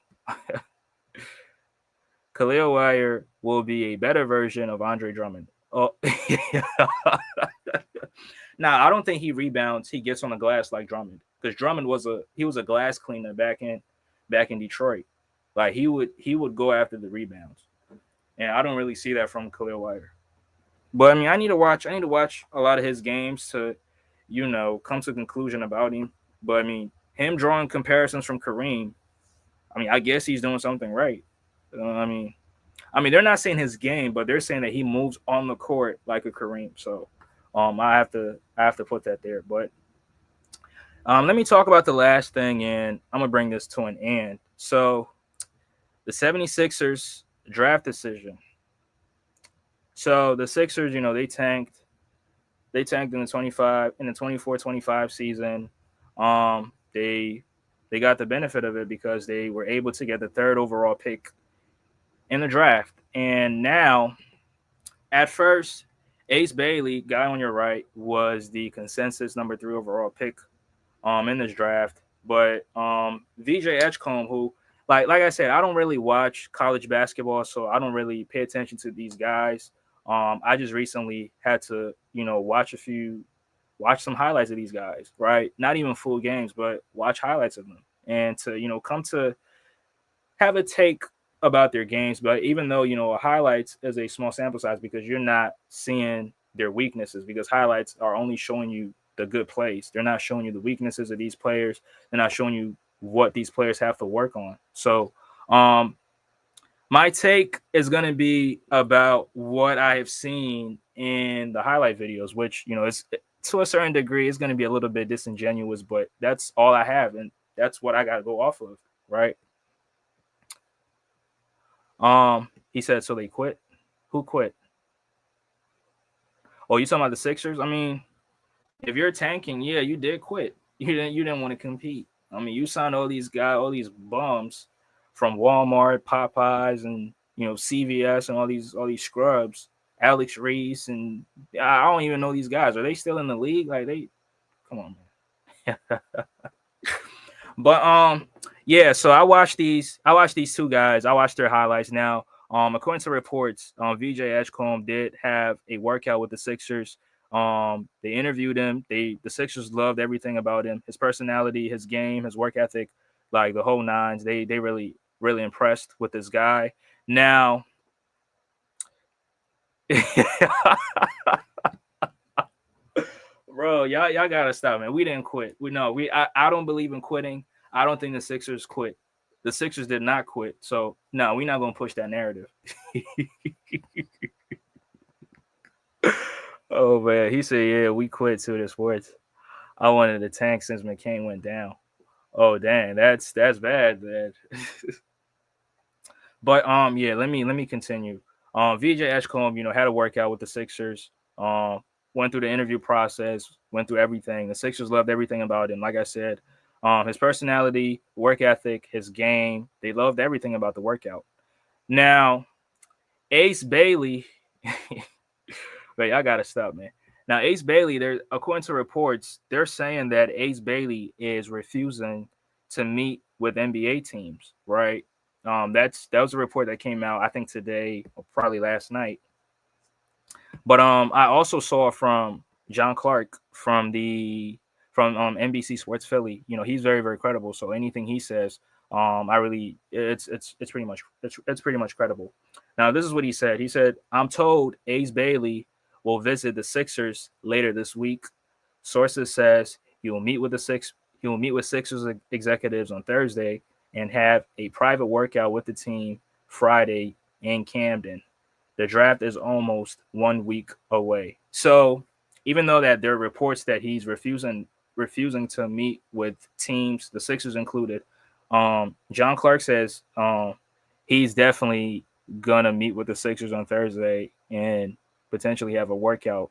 Khalil Wire will be a better version of Andre Drummond. Oh, now I don't think he rebounds. He gets on the glass like Drummond, because Drummond was a glass cleaner back in Detroit. Like he would go after the rebounds, and I don't really see that from Khalil Wire. But I mean, I need to watch a lot of his games to, come to a conclusion about him. But I mean, him drawing comparisons from Kareem, I mean, I guess he's doing something right. I mean, they're not saying his game, but they're saying that he moves on the court like a Kareem. So, I have to put that there. But let me talk about the last thing, and I'm gonna bring this to an end. So, the 76ers draft decision. So the Sixers, they tanked. They tanked in the 24-25 season. They got the benefit of it because they were able to get the third overall pick in the draft. And now, at first, Ace Bailey, guy on your right, was the consensus number 3 overall pick in this draft. But VJ Edgecombe, who like I said, I don't really watch college basketball, so I don't really pay attention to these guys. I just recently had to, watch some highlights of these guys, right? Not even full games, but watch highlights of them, and to, come to have a take about their games. But even though, highlights is a small sample size, because you're not seeing their weaknesses, because highlights are only showing you the good plays. They're not showing you the weaknesses of these players. They're not showing you what these players have to work on. So, my take is going to be about what I have seen in the highlight videos, which, is to a certain degree is going to be a little bit disingenuous, but that's all I have, and that's what I got to go off of, right? He said, so they quit. Who quit? Oh, you talking about the Sixers? I mean, if you're tanking, yeah, you did quit. You didn't want to compete. I mean, you signed all these guys, all these bums from Walmart, Popeyes, and CVS, and all these scrubs. Alex Reese, and I don't even know these guys. Are they still in the league? Like, come on, man. But yeah. So I watched these 2 guys. I watched their highlights. Now, according to reports, VJ Edgecombe did have a workout with the Sixers. They interviewed him. The Sixers loved everything about him, his personality, his game, his work ethic, like the whole nines. They really, really impressed with this guy. Now, bro, y'all gotta stop, man. We didn't quit. I don't believe in quitting. I don't think the Sixers quit. The Sixers did not quit. So no, we're not gonna push that narrative. Oh man, he said, "Yeah, we quit to the sports. I wanted to tank since McCain went down." Oh dang, that's bad, man. But yeah, let me continue. VJ Edgecombe, had a workout with the Sixers. Um, went through the interview process, went through everything. The Sixers loved everything about him. Like I said, his personality, work ethic, his game, they loved everything about the workout. Now, Ace Bailey, wait, I gotta stop, man. Now, Ace Bailey, there, according to reports, they're saying that Ace Bailey is refusing to meet with NBA teams, right? That was a report that came out, I think today or probably last night. But I also saw from John Clark from NBC Sports Philly. He's very very credible. So anything he says, I really it's pretty much credible. Now this is what he said. He said, "I'm told Ace Bailey will visit the Sixers later this week. Sources says he will meet with Sixers executives on Thursday and have a private workout with the team Friday in Camden. The draft is almost 1 week away." So even though that there are reports that he's refusing to meet with teams, the Sixers included, John Clark says he's definitely gonna meet with the Sixers on Thursday and potentially have a workout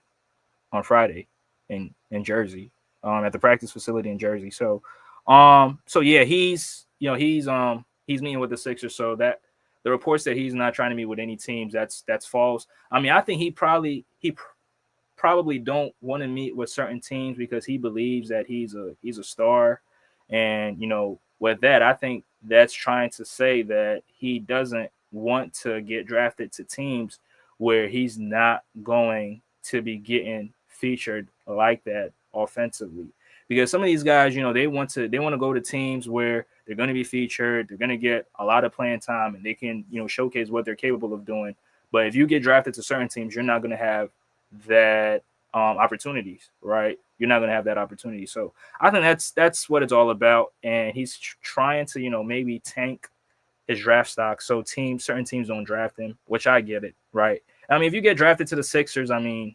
on Friday in Jersey, at the practice facility in Jersey. So yeah, he's meeting with the Sixers. So that the reports that he's not trying to meet with any teams, that's false. I mean, I think he probably don't want to meet with certain teams because he believes that he's a star, and with that, I think that's trying to say that he doesn't want to get drafted to teams where he's not going to be getting featured like that offensively. Because some of these guys, they want to go to teams where they're going to be featured, they're going to get a lot of playing time, and they can showcase what they're capable of doing. But if you get drafted to certain teams, you're not going to have that opportunities, right? You're not going to have that opportunity. So I think that's what it's all about. And he's trying to maybe tank his draft stock so certain teams don't draft him, which I get it, right? I mean, if you get drafted to the Sixers, I mean,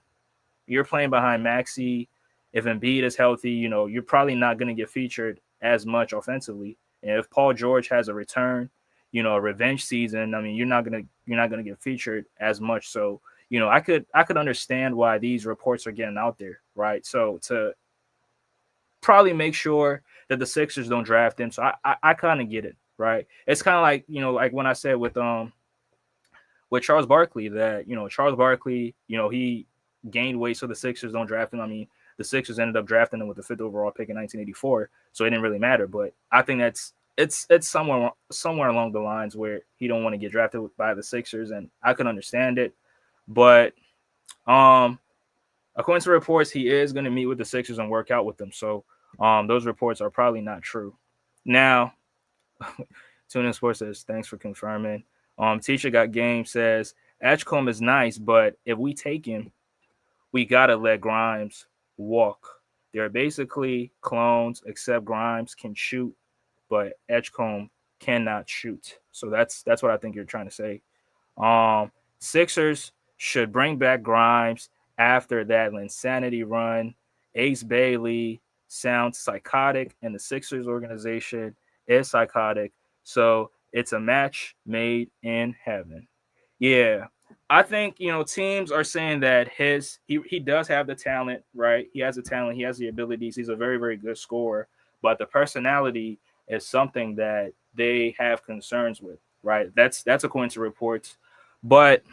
you're playing behind Maxey. If Embiid is healthy, you're probably not going to get featured as much offensively. And if Paul George has a return, a revenge season, I mean, you're not gonna get featured as much. So, I could understand why these reports are getting out there, right? So to probably make sure that the Sixers don't draft him. So I kind of get it, right? It's kind of like like when I said with Charles Barkley that Charles Barkley he gained weight so the Sixers don't draft him. I mean, the Sixers ended up drafting him with the fifth overall pick in 1984, so it didn't really matter. But I think it's somewhere along the lines where he don't want to get drafted by the Sixers, and I can understand it. But um, according to reports, he is going to meet with the Sixers and work out with them. So those reports are probably not true. Now, TuneIn Sports says, thanks for confirming. Teacher Got Game says, Edgecombe is nice, but if we take him, we got to let Grimes walk. They're basically clones, except Grimes can shoot, but Edgecombe cannot shoot. So that's what I think you're trying to say. Sixers should bring back Grimes after that insanity run. Ace Bailey sounds psychotic, and the Sixers organization is psychotic. So it's a match made in heaven. Yeah. I think teams are saying that he does have the talent, right? He has the talent, he has the abilities, he's a very very good scorer, but the personality is something that they have concerns with, right? That's according to reports. But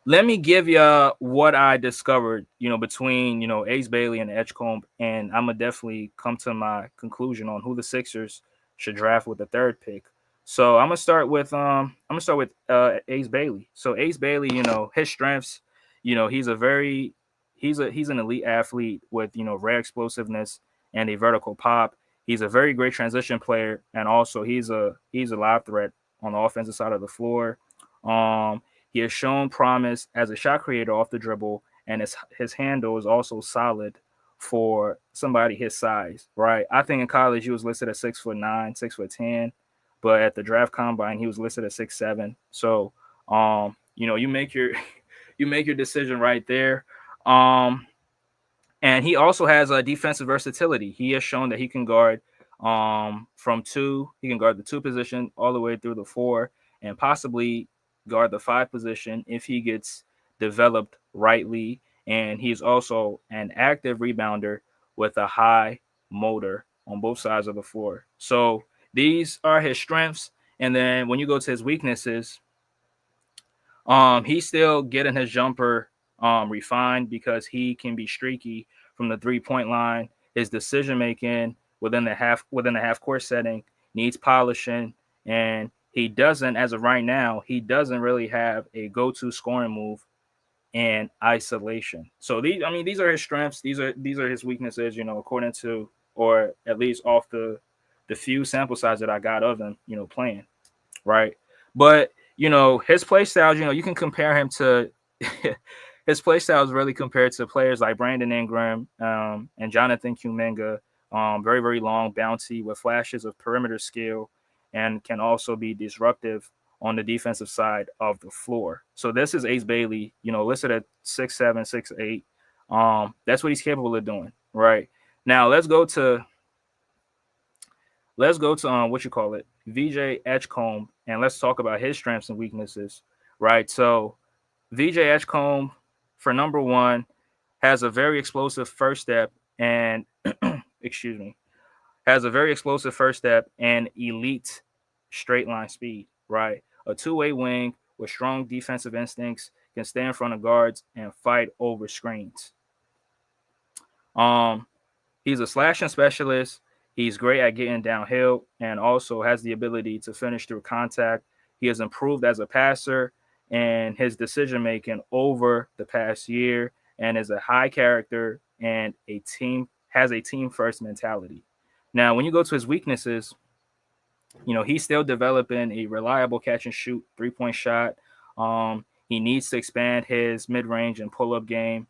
let me give you what I discovered, between Ace Bailey and Edgecombe, and I'm gonna definitely come to my conclusion on who the Sixers should draft with the third pick. So I'm gonna start with Ace Bailey. So Ace Bailey, his strengths, he's an elite athlete with rare explosiveness and a vertical pop. He's a very great transition player, and also he's a live threat on the offensive side of the floor. He has shown promise as a shot creator off the dribble, and his handle is also solid for somebody his size, right? I think in college he was listed at 6'9", 6'10", but at the draft combine he was listed at 6'7". So, you make your you make your decision right there. And he also has a defensive versatility. He has shown that he can guard from two. He can guard the two position all the way through the four, and possibly guard the five position if he gets developed rightly. And he's also an active rebounder with a high motor on both sides of the floor. So these are his strengths. And then when you go to his weaknesses, he's still getting his jumper refined because he can be streaky from the 3-point line. His decision making within the half court setting needs polishing, and he doesn't, as of right now, he doesn't really have a go-to scoring move in isolation. So these are his strengths. These are his weaknesses. According to, or at least off the few sample size that I got of him, playing, right? But his play styles, you can compare him to his play style is really compared to players like Brandon Ingram and Jonathan Kuminga. Very, very long, bouncy with flashes of perimeter skill, and can also be disruptive on the defensive side of the floor. So this is Ace Bailey, listed at 6'7", 6'8". That's what he's capable of doing, right? Now let's go to what you call it, VJ Edgecombe, and let's talk about his strengths and weaknesses, right? So VJ Edgecombe, for number one, has a very explosive first step and has a very explosive first step and elite straight line speed, right? A two-way wing with strong defensive instincts, can stay in front of guards and fight over screens. He's a slashing specialist. He's great at getting downhill and also has the ability to finish through contact. He has improved as a passer and his decision making over the past year, and is a high character and has a team first mentality. Now, when you go to his weaknesses, he's still developing a reliable catch and shoot 3-point shot. He needs to expand his mid range and pull up game.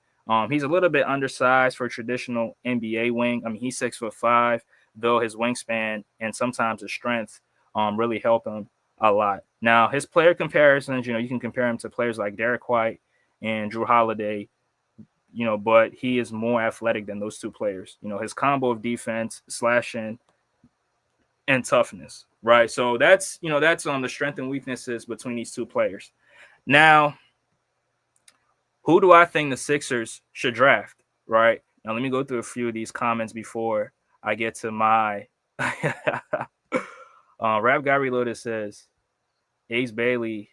He's a little bit undersized for a traditional NBA wing. I mean, he's 6'5", though his wingspan and sometimes his strength really help him a lot. Now, his player comparisons, you can compare him to players like Derek White and Drew Holiday, but he is more athletic than those two players. His combo of defense, slashing, and toughness, right? So that's on the strength and weaknesses between these two players. Now, who do I think the Sixers should draft, right? Now, let me go through a few of these comments before I get to my Rap Guy Reloaded says, Ace Bailey.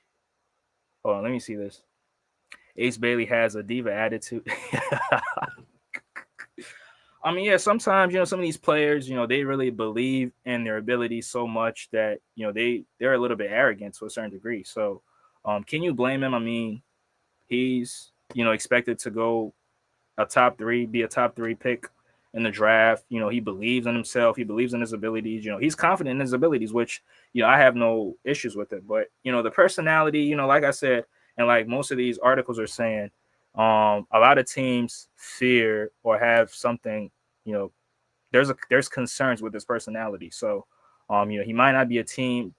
Hold on, let me see this. Ace Bailey has a diva attitude. I mean, yeah, sometimes, some of these players, they really believe in their abilities so much that, they're a little bit arrogant to a certain degree. So can you blame him? I mean, he's, expected to go be a top three pick in the draft. He believes in himself. He believes in his abilities. He's confident in his abilities, which, I have no issues with it. But, the personality, like I said, and like most of these articles are saying, a lot of teams fear or have something, there's concerns with his personality. So, he might not be a team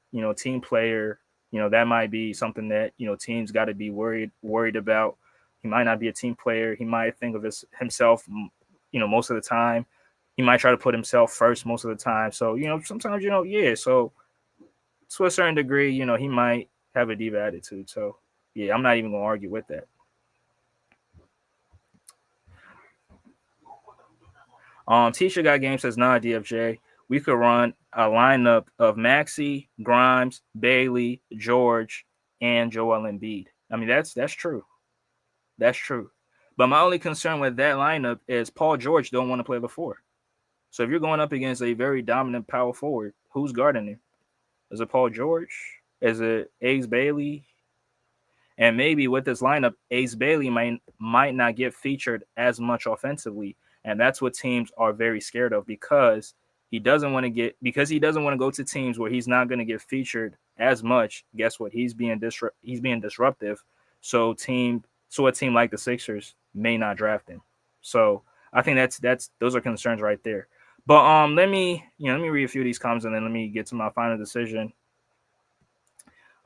player. That might be something that, teams got to be worried about. He might not be a team player. He might think of himself, most of the time. He might try to put himself first most of the time. So, sometimes, yeah. So to a certain degree, he might have a diva attitude. So, yeah, I'm not even going to argue with that. T-shirt Got Game says, nah, DFJ, we could run a lineup of Maxey, Grimes, Bailey, George, and Joel Embiid. I mean, that's true. That's true. But my only concern with that lineup is Paul George don't want to play the four. So if you're going up against a very dominant power forward, who's guarding him? Is it Paul George? Is it Ace Bailey? And maybe with this lineup, Ace Bailey might not get featured as much offensively. And that's what teams are very scared of, because he doesn't want to go to teams where he's not going to get featured as much. Guess what? He's being disruptive. So a team like the Sixers may not draft him. So I think those are concerns right there. But let me read a few of these comments and then let me get to my final decision.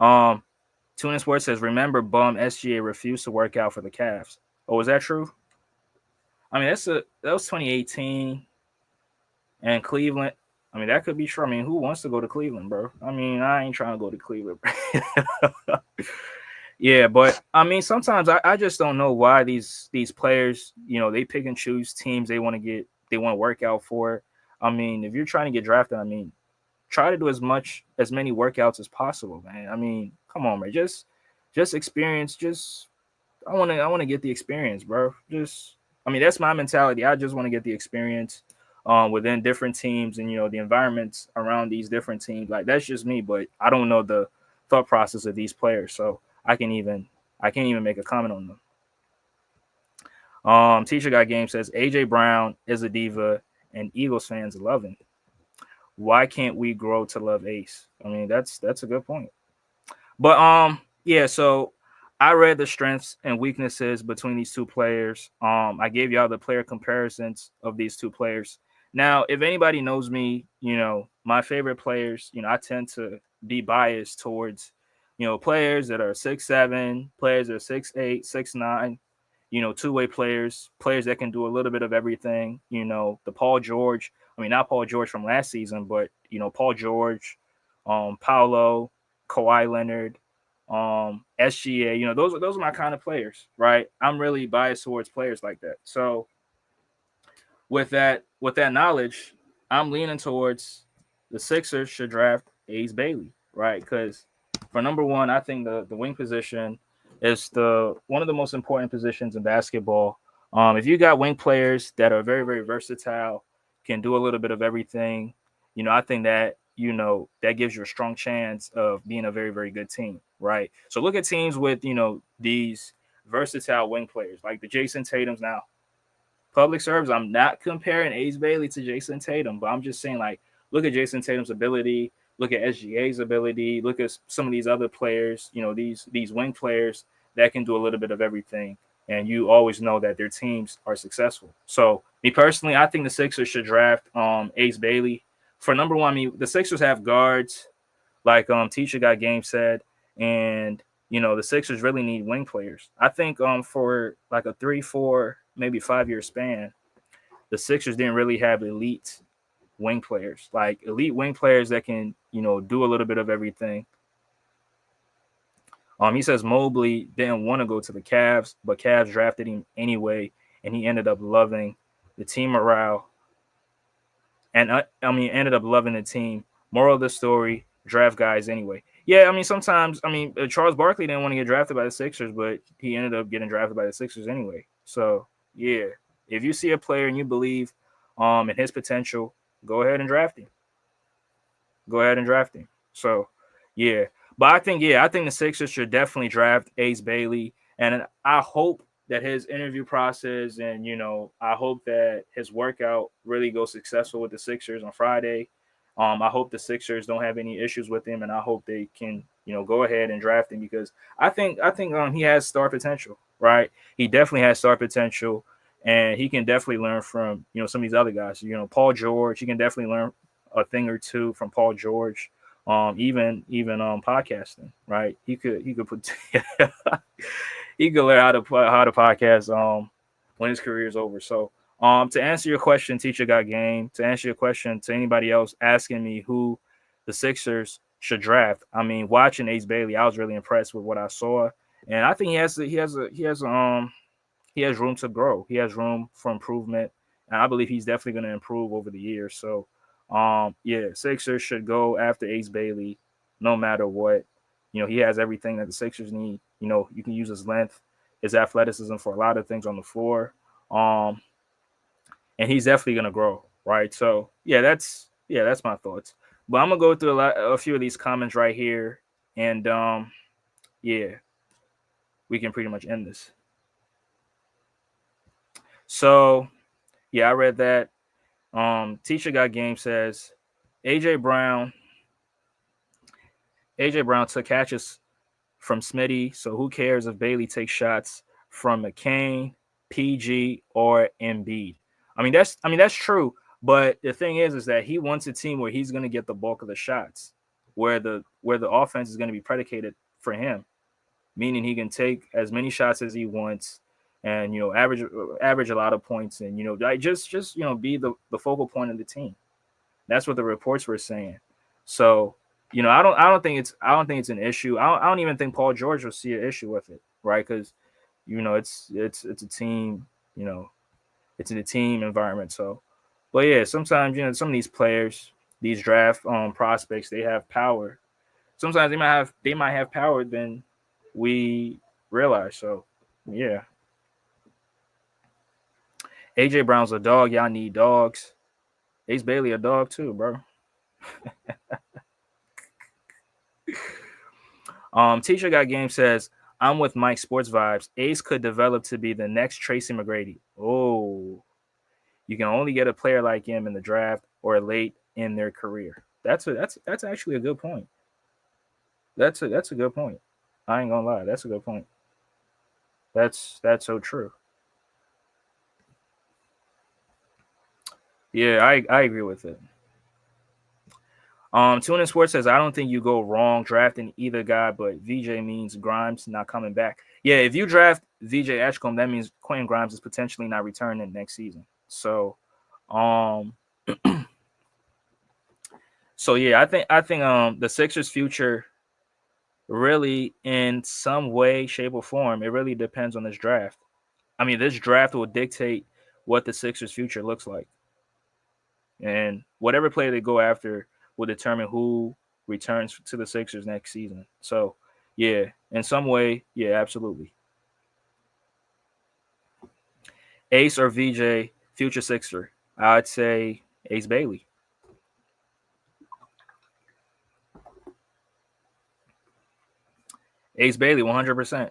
Tuna Sports says, remember, bum SGA refused to work out for the Cavs. Oh, is that true? I mean, that was 2018 and Cleveland. I mean, that could be true. I mean, who wants to go to Cleveland, bro? I mean, I ain't trying to go to Cleveland. Yeah, but I mean, sometimes I just don't know why these players, they pick and choose teams they want to work out for. I mean, if you're trying to get drafted, I mean, try to do as many workouts as possible, man. I mean, come on, man. Just experience. I want to get the experience, bro. I mean, that's my mentality. I just want to get the experience, within different teams and the environments around these different teams. Like that's just me, but I don't know the thought process of these players, so I can't even make a comment on them. Teacher Got Game says AJ Brown is a diva and Eagles fans love him. Why can't we grow to love Ace? I mean, that's a good point. But yeah, so I read the strengths and weaknesses between these two players. I gave y'all the player comparisons of these two players. Now, if anybody knows me, my favorite players, I tend to be biased towards, players that are 6'7", players that are 6'8", 6'9", two-way players that can do a little bit of everything. The Paul George. I mean, not Paul George from last season, but Paul George, Paolo, Kawhi Leonard, SGA. Those are my kind of players, right? I'm really biased towards players like that. So with that knowledge, I'm leaning towards the Sixers should draft Ace Bailey, right? Because for number one, I think the wing position is the one of the most important positions in basketball. If you got wing players that are very, very versatile, can do a little bit of everything, I think that gives you a strong chance of being a very, very good team, right? So look at teams with these versatile wing players like the Jason Tatum's now. Public service. I'm not comparing Ace Bailey to Jason Tatum, but I'm just saying, like, look at Jason Tatum's ability, look at SGA's ability, look at some of these other players, these wing players that can do a little bit of everything. And you always know that their teams are successful. So, me personally, I think the Sixers should draft Ace Bailey. For number one, I mean, the Sixers have guards, like Teacher Got Game said, and the Sixers really need wing players. I think for like a 3, 4, maybe 5 year span, the Sixers didn't really have elite wing players, like elite wing players that can do a little bit of everything. He says Mobley didn't want to go to the Cavs, but Cavs drafted him anyway, and he ended up loving the team morale. And ended up loving the team. Moral of the story: draft guys anyway. Yeah, I mean, sometimes, Charles Barkley didn't want to get drafted by the Sixers, but he ended up getting drafted by the Sixers anyway. So, yeah, if you see a player and you believe in his potential, go ahead and draft him. Go ahead and draft him. So, yeah. But I think the Sixers should definitely draft Ace Bailey. And I hope that his interview process and, I hope that his workout really goes successful with the Sixers on Friday. I hope the Sixers don't have any issues with him, and I hope they can, go ahead and draft him because I think he has star potential, right? He definitely has star potential, and he can definitely learn from some of these other guys. Paul George, he can definitely learn a thing or two from Paul George. Even podcasting, right? He could put he could learn how to podcast when his career is over. So to answer your question, Teacher Got Game, to answer your question to anybody else asking me who the Sixers should draft, I mean, watching Ace Bailey, I was really impressed with what I saw, and I think he has room to grow. He has room for improvement, and I believe he's definitely going to improve over the years. So, yeah, Sixers should go after Ace Bailey, no matter what. He has everything that the Sixers need. You can use his length, his athleticism for a lot of things on the floor. And he's definitely going to grow, right? So, that's my thoughts. But I'm gonna go through a few of these comments right here, and yeah, we can pretty much end this. So, yeah, I read that. Teacher Got Game says AJ Brown took catches from Smitty, so who cares if Bailey takes shots from McCain, PG, or Embiid? I mean that's true, but the thing is that he wants a team where he's going to get the bulk of the shots, where the offense is going to be predicated for him, meaning he can take as many shots as he wants. and average a lot of points, and like just be the focal point of the team. That's what the reports were saying. So I don't think it's an issue. I don't even think Paul George will see an issue with it, right? Because it's a team, it's in a team environment. So, but yeah, sometimes some of these players, these draft prospects, they have power. Sometimes they might have power than we realize. So yeah, AJ Brown's a dog. Y'all need dogs. Ace Bailey a dog too, bro. Teacher Got Game says, I'm with Mike Sports Vibes. Ace could develop to be the next Tracy McGrady. Oh, you can only get a player like him in the draft or late in their career. That's actually a good point. That's a good point. I ain't gonna lie, that's a good point. That's so true. Yeah, I agree with it. Tune in Sports says, I don't think you go wrong drafting either guy, but VJ means Grimes not coming back. Yeah, if you draft VJ Edgecombe, that means Quentin Grimes is potentially not returning next season. So, um, so yeah, I think the Sixers' future really, in some way, shape, or form, it really depends on this draft. I mean, this draft will dictate what the Sixers' future looks like, and whatever player they go after will determine who returns to the Sixers next season. So, yeah, in some way, yeah, absolutely. Ace or VJ, future Sixer? I'd say Ace Bailey. Ace Bailey, 100%.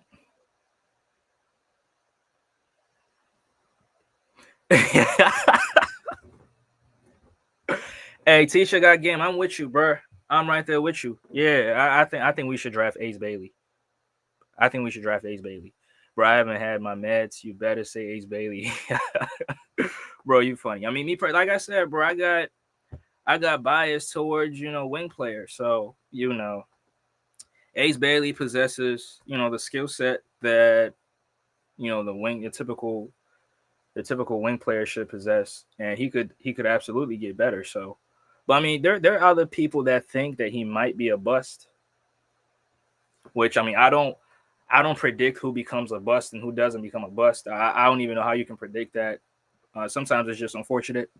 Hey, Tisha Got Game. I'm with you, bro. I'm right there with you. Yeah, I think we should draft Ace Bailey. I think we should draft Ace Bailey. Bro, I haven't had my meds. You better say Ace Bailey. Bro, you funny. I mean, like I said, bro, I got bias towards, wing players. So, Ace Bailey possesses, the skill set that, the typical wing player should possess, and he could absolutely get better. So, but I mean, there are other people that think that he might be a bust, which I mean, I don't predict who becomes a bust and who doesn't become a bust. I don't even know how you can predict that. Sometimes it's just unfortunate,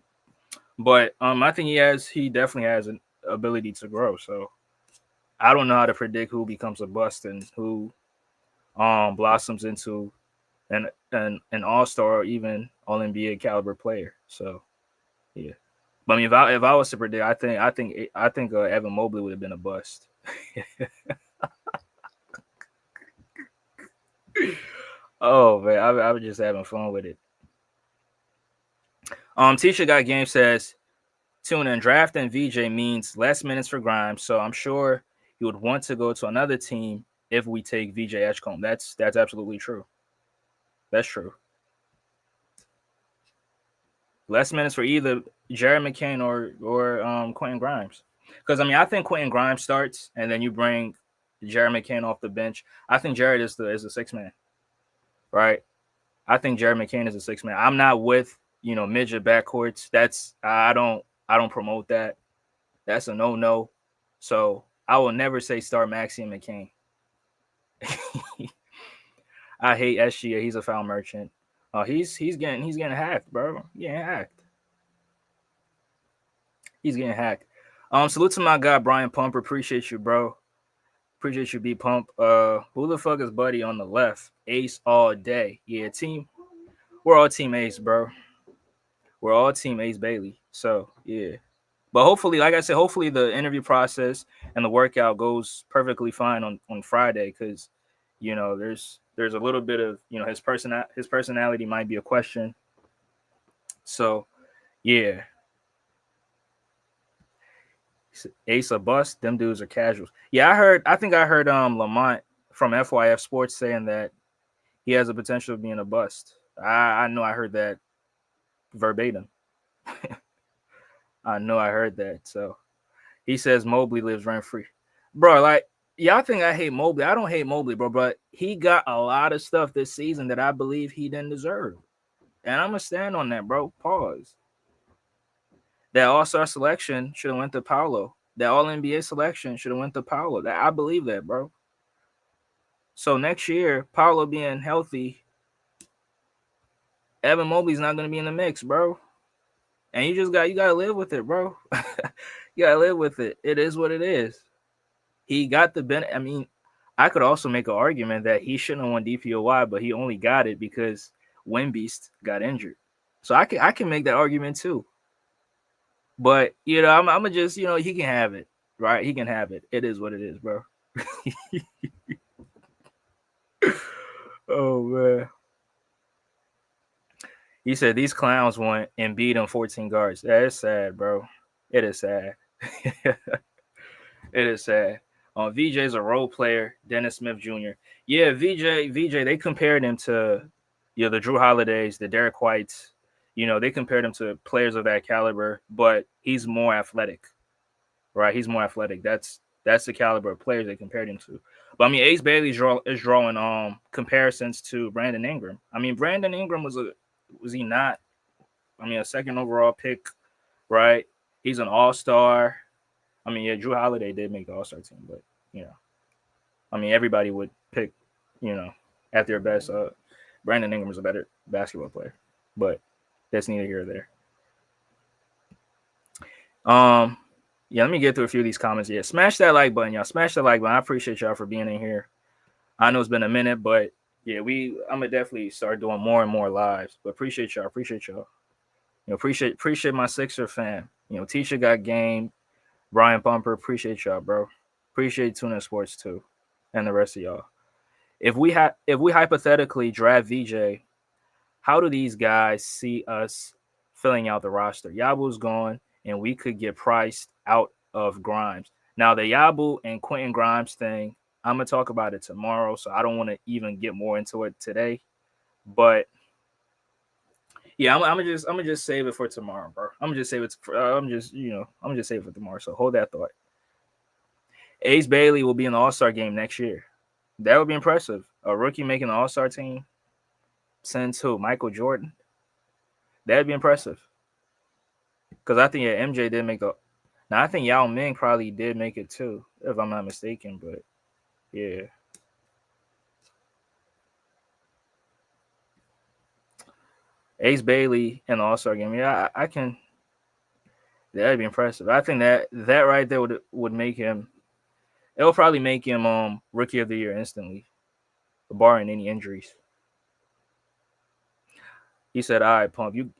but I think he definitely has an ability to grow. So I don't know how to predict who becomes a bust and who blossoms into an all star or even all NBA caliber player. So yeah, but I mean, if I was to predict, I think Evan Mobley would have been a bust. Oh man, I was just having fun with it. Tisha Got Game says, tune in, drafting VJ means less minutes for Grimes, so I'm sure he would want to go to another team if we take VJ Edgecombe. That's absolutely true. That's true. Less minutes for either Jared McCain or Quentin Grimes. Because I mean, I think Quentin Grimes starts, and then you bring Jared McCain off the bench. I think Jared is the six man, right? I think Jared McCain is a six man. I'm not with midget backcourts. I don't promote that. That's a no. So I will never say start Maxey and McCain. I hate SGA. He's a foul merchant. He's getting hacked, bro. Getting hacked. He's getting hacked. Salute to my guy Brian Pumper. Appreciate you, bro. Appreciate you, B Pump. Who the fuck is Buddy on the left? Ace all day. Yeah, team. We're all team Ace, bro. We're all team Ace Bailey. So yeah. But hopefully, like I said, hopefully the interview process and the workout goes perfectly fine on Friday, because there's a little bit of his personality might be a question. So yeah, Ace a bust. Them dudes are casuals. Yeah, I think I heard Lamont from FYF Sports saying that he has a potential of being a bust. I know I heard that verbatim. I know I heard that. So he says Mobley lives rent free, bro. Like y'all think I hate Mobley. I don't hate Mobley, bro, but he got a lot of stuff this season that I believe he didn't deserve. And I'm going to stand on that, bro. Pause. That All-Star selection should have went to Paolo. That All-NBA selection should have went to Paolo. That I believe that, bro. So next year, Paolo being healthy, Evan Mobley's not going to be in the mix, bro. And you gotta live with it, bro. You gotta live with it. It is what it is. He got the benefit. I mean, I could also make an argument that he shouldn't have won DPOY, but he only got it because Wembeast got injured. So I can make that argument too. But I'm gonna just he can have it, right? He can have it. It is what it is, bro. Oh man. He said these clowns want Embiid on 14 guards. That is sad, bro. It is sad. It is sad. VJ's a role player, Dennis Smith Jr. Yeah, VJ, they compared him to the Drew Holidays, the Derek Whites. They compared him to players of that caliber, but he's more athletic, right? He's more athletic. That's the caliber of players they compared him to. But I mean, Ace Bailey is drawing comparisons to Brandon Ingram. I mean, Brandon Ingram was he not? I mean, a second overall pick, right? He's an all-star. I mean, yeah, Drew Holiday did make the all-star team, but I mean, everybody would pick, at their best. Brandon Ingram is a better basketball player, but that's neither here or there. Yeah, let me get through a few of these comments. Yeah, smash that like button, y'all. Smash that like button. I appreciate y'all for being in here. I know it's been a minute, but yeah, I'm gonna definitely start doing more and more lives. But appreciate y'all. Appreciate my Sixer fan. Tisha got game. Brian Bumper, appreciate y'all, bro. Appreciate Tuna Sports too, and the rest of y'all. If we hypothetically draft VJ, how do these guys see us filling out the roster? Yabu's gone, and we could get priced out of Grimes. Now, the Yabu and Quentin Grimes thing, I'm going to talk about it tomorrow, so I don't want to even get more into it today. But, yeah, I'm gonna just save it for tomorrow, bro. I'm gonna just save it for tomorrow, so hold that thought. Ace Bailey will be in the All-Star game next year. That would be impressive. A rookie making the All-Star team since who? Michael Jordan? That'd be impressive. Because I think MJ did make the. Now I think Yao Ming probably did make it too, if I'm not mistaken. But yeah, Ace Bailey in the All-Star game. Yeah, I can. That'd be impressive. I think that right there would make him. It'll probably make him Rookie of the Year instantly, barring any injuries. He said, "All right, Pump, you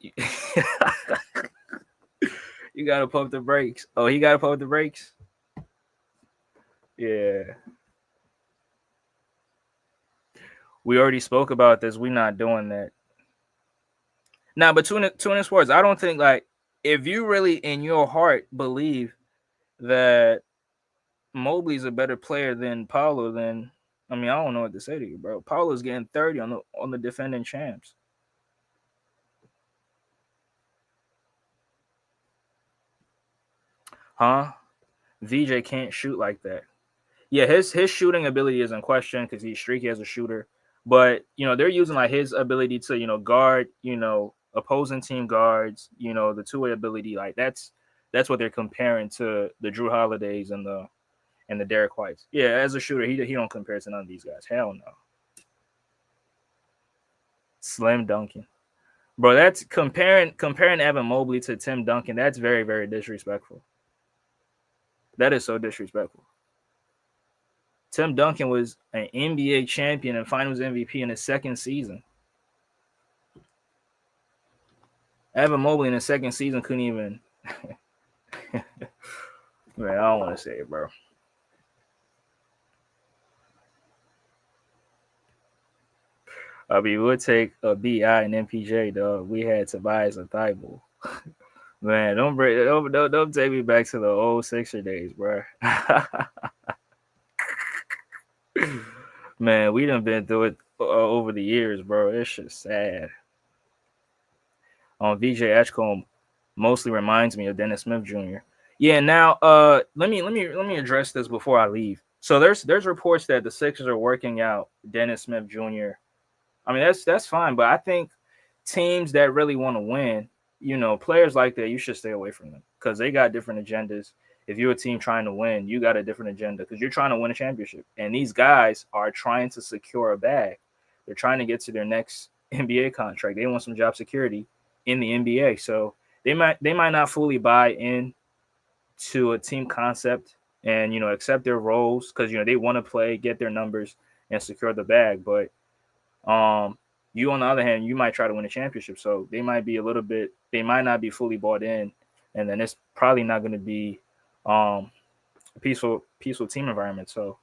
you gotta pump the brakes." Oh, he gotta pump the brakes. Yeah. We already spoke about this. We're not doing that. Now, but Tuna Sports, I don't think if you really in your heart believe that Mobley's a better player than Paolo, then I mean I don't know what to say to you, bro. Paolo's getting 30 on the defending champs. Huh? VJ can't shoot like that. Yeah, his shooting ability is in question because he's streaky as a shooter. But they're using his ability to guard opposing team guards. The two-way ability, that's what they're comparing to the Drew Holidays and the Derek Whites. Yeah, as a shooter, he don't compare to none of these guys. Hell no. Slim Duncan, bro. That's comparing Evan Mobley to Tim Duncan. That's very, very disrespectful. That is so disrespectful. Tim Duncan was an NBA champion and Finals MVP in his second season. Evan Mobley in his second season couldn't even. Man, I don't want to say it, bro. I mean, we'll take a BI and MPJ, dog. We had Tobias and Thibault. Man, don't take me back to the old Sixer days, bro. Man, we done been through it over the years, bro. It's just sad. VJ Edgecombe mostly reminds me of Dennis Smith Jr. Yeah, now let me address this before I leave. So there's reports that the Sixers are working out Dennis Smith Jr. I mean, that's fine, but I think teams that really want to win, players like that, you should stay away from them because they got different agendas. If you're a team trying to win, you got a different agenda because you're trying to win a championship, and these guys are trying to secure a bag. They're trying to get to their next NBA contract. They want some job security in the NBA, so they might not fully buy in to a team concept and accept their roles because they want to play, get their numbers, and secure the bag. But you on the other hand, you might try to win a championship, so they might not be fully bought in, and then it's probably not going to be a peaceful team environment. So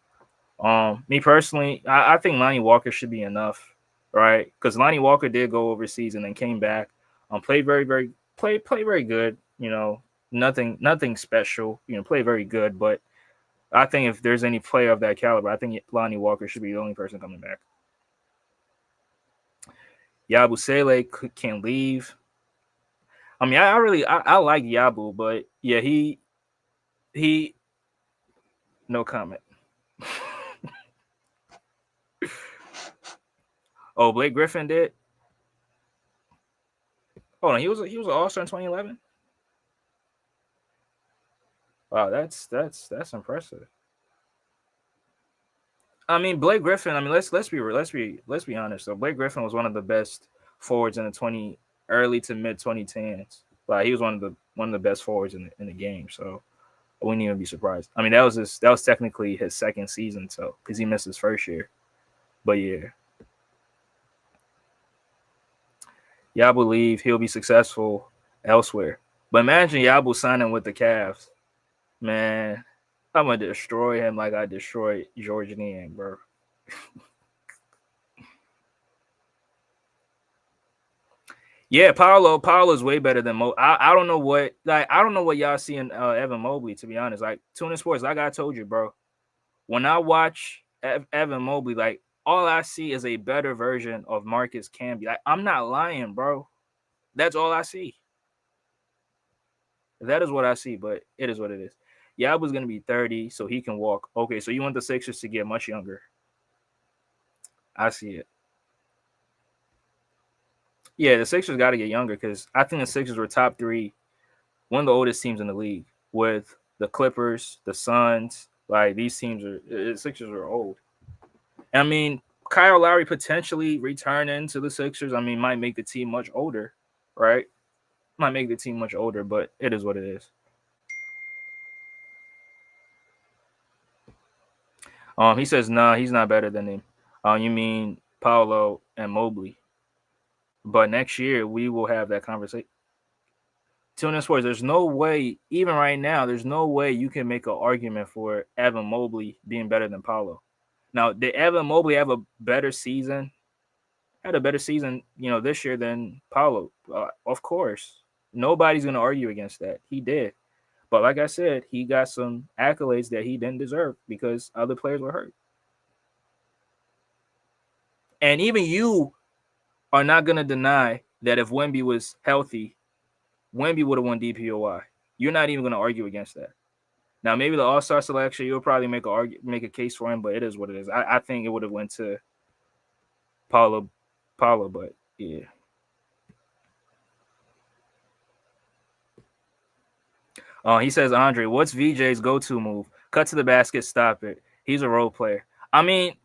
me personally, I think Lonnie Walker should be enough, right? Because Lonnie Walker did go overseas and then came back, played very good. Nothing special. Played very good, but I think if there's any player of that caliber, I think Lonnie Walker should be the only person coming back. Yabu Sele can leave. I mean, I like Yabu, but yeah, he no comment. Oh, Blake Griffin did. Hold on, he was an All-Star in 2011. Wow, that's impressive. I mean, Blake Griffin. I mean, let's be honest. So Blake Griffin was one of the best forwards in the early to mid 2010s. Like he was one of the best forwards in the game. So I wouldn't even be surprised. I mean, that was technically his second season, so because he missed his first year. But yeah, I believe he'll be successful elsewhere. But imagine Yabu signing with the Cavs, man. I'm gonna destroy him like I destroyed George Niang, bro. Yeah, Paolo's way better than I don't know what y'all see in Evan Mobley, to be honest. Like Tuna Sports, like I told you, bro. When I watch Evan Mobley, like all I see is a better version of Marcus Camby. Like, I'm not lying, bro. That's all I see. That is what I see, but it is what it is. Yabu's gonna be 30, so he can walk. Okay, so you want the Sixers to get much younger. I see it. Yeah, the Sixers got to get younger because I think the Sixers were top three, one of the oldest teams in the league, with the Clippers, the Suns. Like these teams the Sixers are old. And, I mean, Kyle Lowry potentially returning to the Sixers. I mean, might make the team much older, right? Might make the team much older, but it is what it is. He says, nah, he's not better than him. You mean Paolo and Mobley? But next year we will have that conversation. Tune in sports. There's no way, even right now, there's no way you can make an argument for Evan Mobley being better than Paolo. Now, did Evan Mobley have a better season? Had a better season, this year than Paolo. Of course, nobody's gonna argue against that. He did, but like I said, he got some accolades that he didn't deserve because other players were hurt. And even you are not gonna deny that if Wemby was healthy, Wemby would have won DPOY. You're not even gonna argue against that. Now, maybe the All-Star selection, you'll probably make a case for him, but it is what it is. I think it would have went to Paulo, but yeah. He says, Andre, what's VJ's go-to move? Cut to the basket, stop it. He's a role player. I mean,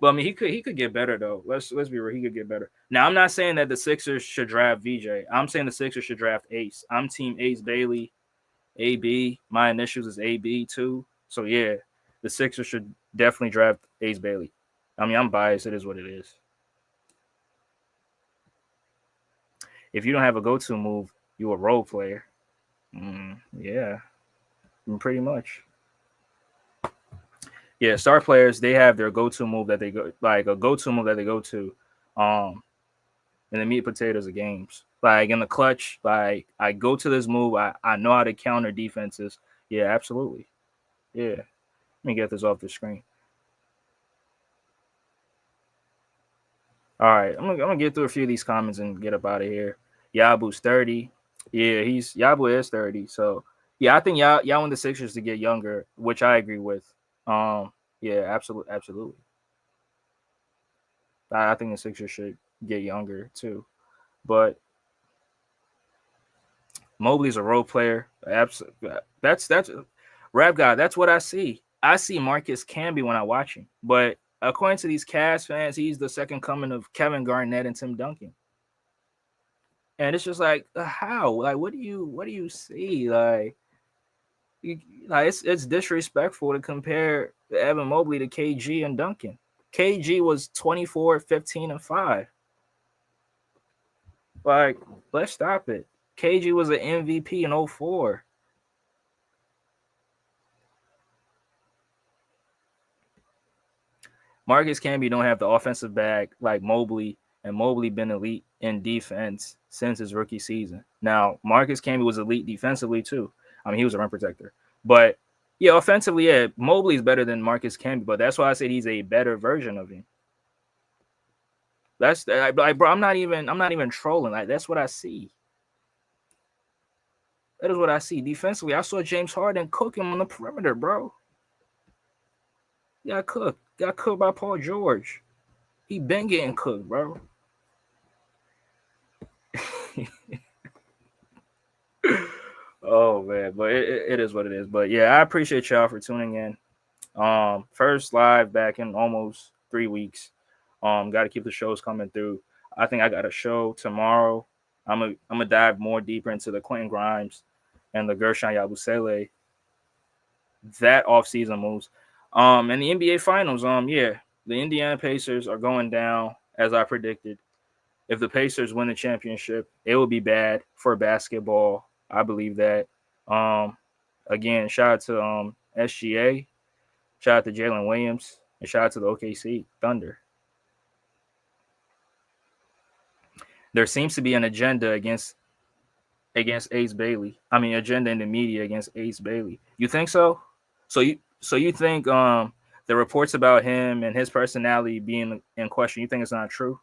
but I mean, he could get better though. Let's be real. He could get better. Now, I'm not saying that the Sixers should draft VJ. I'm saying the Sixers should draft Ace. I'm Team Ace Bailey, AB. My initials is AB too. So yeah, the Sixers should definitely draft Ace Bailey. I mean, I'm biased. It is what it is. If you don't have a go-to move, you're a role player. Yeah, pretty much. Yeah, star players, they have their go-to move that they go like a go-to move that they go to in the meat and potatoes of games. Like in the clutch, like I go to this move, I know how to counter defenses. Yeah, absolutely. Yeah. Let me get this off the screen. All right, I'm gonna get through a few of these comments and get up out of here. Yabu's 30. Yeah, Yabu is 30. So Yeah, I think y'all want the Sixers to get younger, which I agree with. Yeah, absolutely. I think the Sixers should get younger too. But Mobley's a role player. That's rap guy. That's what I see. I see Marcus Camby when I watch him. But according to these Cavs fans, he's the second coming of Kevin Garnett and Tim Duncan. And it's just like, how? Like, what do you see? Like it's disrespectful to compare Evan Mobley to KG and Duncan. KG was 24, 15, and 5. Like, let's stop it. KG was an MVP in 04. Marcus Camby don't have the offensive bag like Mobley, and Mobley been elite in defense since his rookie season. Now, Marcus Camby was elite defensively too. I mean, he was a rim protector. But yeah, offensively, yeah, Mobley's better than Marcus Camby, but that's why I said he's a better version of him. That's like, bro, I'm not even trolling. Like, that's what I see. That is what I see. Defensively, I saw James Harden cook him on the perimeter, bro. Got cooked. Got cooked by Paul George. He been getting cooked, bro. Oh man, but it is what it is. But yeah, I appreciate y'all for tuning in. First live back in almost 3 weeks. Got to keep the shows coming through. I think I got a show tomorrow. I'm gonna dive more deeper into the Quentin Grimes and the Gershon Yabusele, that offseason moves. And the NBA Finals. Yeah, the Indiana Pacers are going down as I predicted. If the Pacers win the championship, it will be bad for basketball. I believe that. Um, Again, shout out to SGA, shout out to Jalen Williams, and shout out to the OKC Thunder. There seems to be an agenda against Ace Bailey. I mean, agenda in the media against Ace Bailey. You think so? So you think the reports about him and his personality being in question, you think it's not true?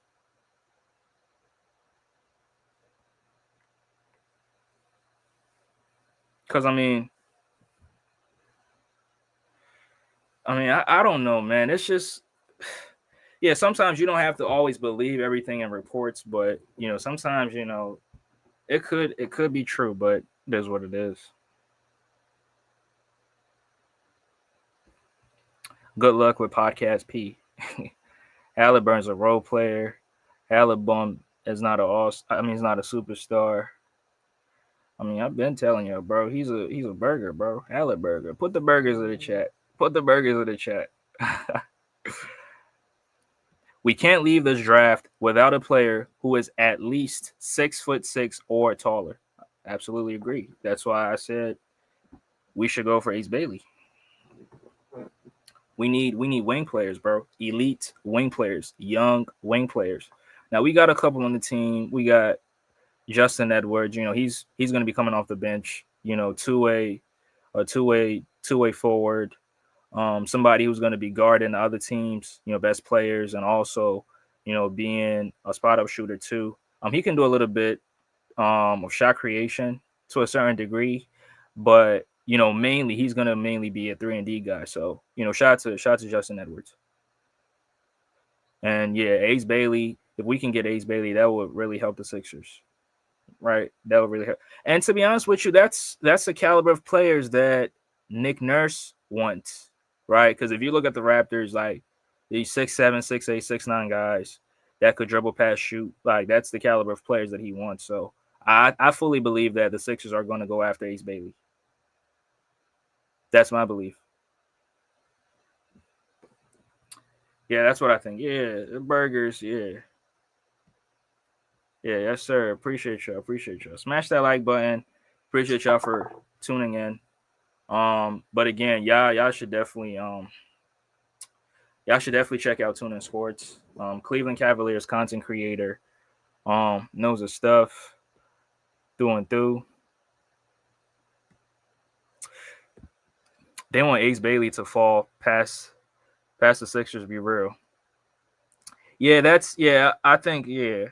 Because I don't know, man. It's just yeah. Sometimes you don't have to always believe everything in reports, but sometimes it could be true, but it is what it is. Good luck with podcast P. Halliburton's a role player. Halliburton is not a all. I mean, he's not a superstar. I mean, I've been telling you, bro. He's a burger, bro. Halliburton. Put the burgers in the chat. Put the burgers in the chat. We can't leave this draft without a player who is at least 6'6" or taller. Absolutely agree. That's why I said we should go for Ace Bailey. We need wing players, bro. Elite wing players, young wing players. Now we got a couple on the team. We got Justin Edwards. He's going to be coming off the bench. Two way forward. Somebody who's going to be guarding the other teams, best players, and also, being a spot up shooter too. He can do a little bit of shot creation to a certain degree, but mainly he's going to mainly be a 3-and-D guy. So shout out to Justin Edwards, and yeah, Ace Bailey. If we can get Ace Bailey, that would really help the Sixers, right? That would really help. And to be honest with you, that's the caliber of players that Nick Nurse wants, right? Because if you look at the Raptors, like these 6'7", 6'8", 6'9" guys that could dribble, pass, shoot, like that's the caliber of players that he wants. So I fully believe that the Sixers are going to go after Ace Bailey. That's my belief. Yeah, that's what I think. Yeah, the burgers. Yeah, yeah, yes, sir. Appreciate y'all. Appreciate y'all. Smash that like button. Appreciate y'all for tuning in. But again, y'all should definitely check out Tune In Sports. Cleveland Cavaliers content creator. Knows his stuff through and through. They want Ace Bailey to fall past the Sixers. Be real. Yeah. I think yeah.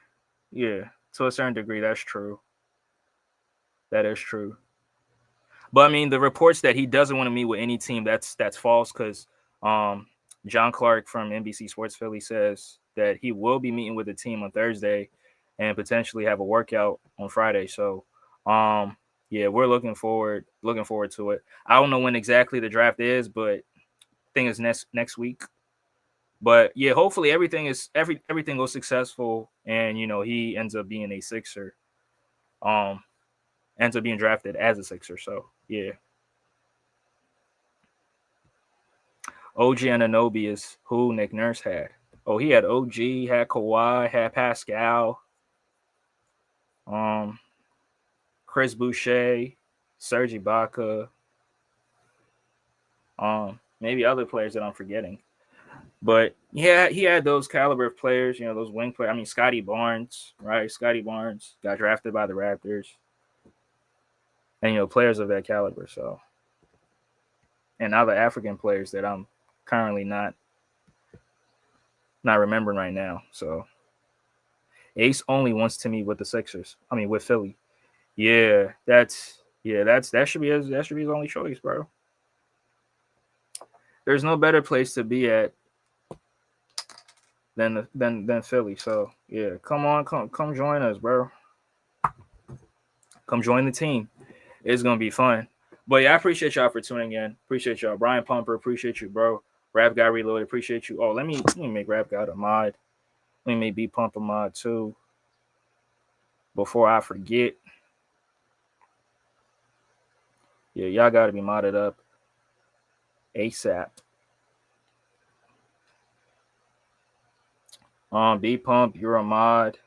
To a certain degree, that's true. That is true. But I mean, the reports that he doesn't want to meet with any team, that's false, because John Clark from NBC Sports Philly says that he will be meeting with the team on Thursday and potentially have a workout on Friday. So yeah, we're looking forward to it. I don't know when exactly the draft is, but I think it's next week. But yeah, hopefully everything goes successful, and he ends up being a Sixer. Ends up being drafted as a Sixer. So yeah. OG Anunoby is who Nick Nurse had. Oh, he had OG, had Kawhi, had Pascal, um, Chris Boucher, Serge Ibaka, maybe other players that I'm forgetting. But yeah, he had those caliber of players, those wing players. I mean, Scotty Barnes, right? Scotty Barnes got drafted by the Raptors. And, players of that caliber. So, and other African players that I'm currently not remembering right now. So, Ace only wants to meet with the Sixers. I mean, with Philly. Yeah, that should be his only choice, bro. There's no better place to be at than Philly. So yeah, come join us, bro. Come join the team. It's gonna be fun. But yeah, I appreciate y'all for tuning in. Appreciate y'all, Brian Pumper. Appreciate you, bro. Rap Guy Reloaded. Appreciate you. Oh, let me make Rap Guy a mod. Let me make B Pump a mod too. Before I forget. Yeah, y'all gotta be modded up ASAP. B Pump, you're a mod.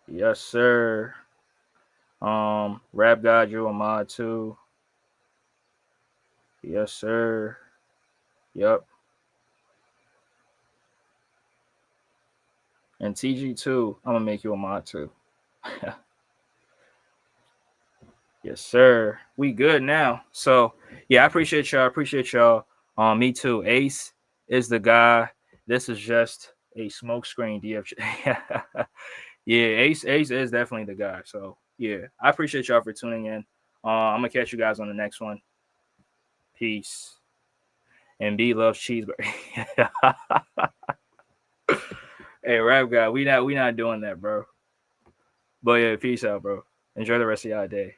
Yes, sir. Rap God, you're a mod too. Yes, sir. Yep. And TG2, I'm gonna make you a mod too. Yes, sir. We good now. So yeah, I appreciate y'all. Me too. Ace is the guy. This is just a smokescreen DF. Yeah, Ace is definitely the guy. So yeah, I appreciate y'all for tuning in. I'm gonna catch you guys on the next one. Peace. And B loves cheeseburger. Hey, Rap Guy, we not doing that, bro. But yeah, peace out, bro. Enjoy the rest of y'all day.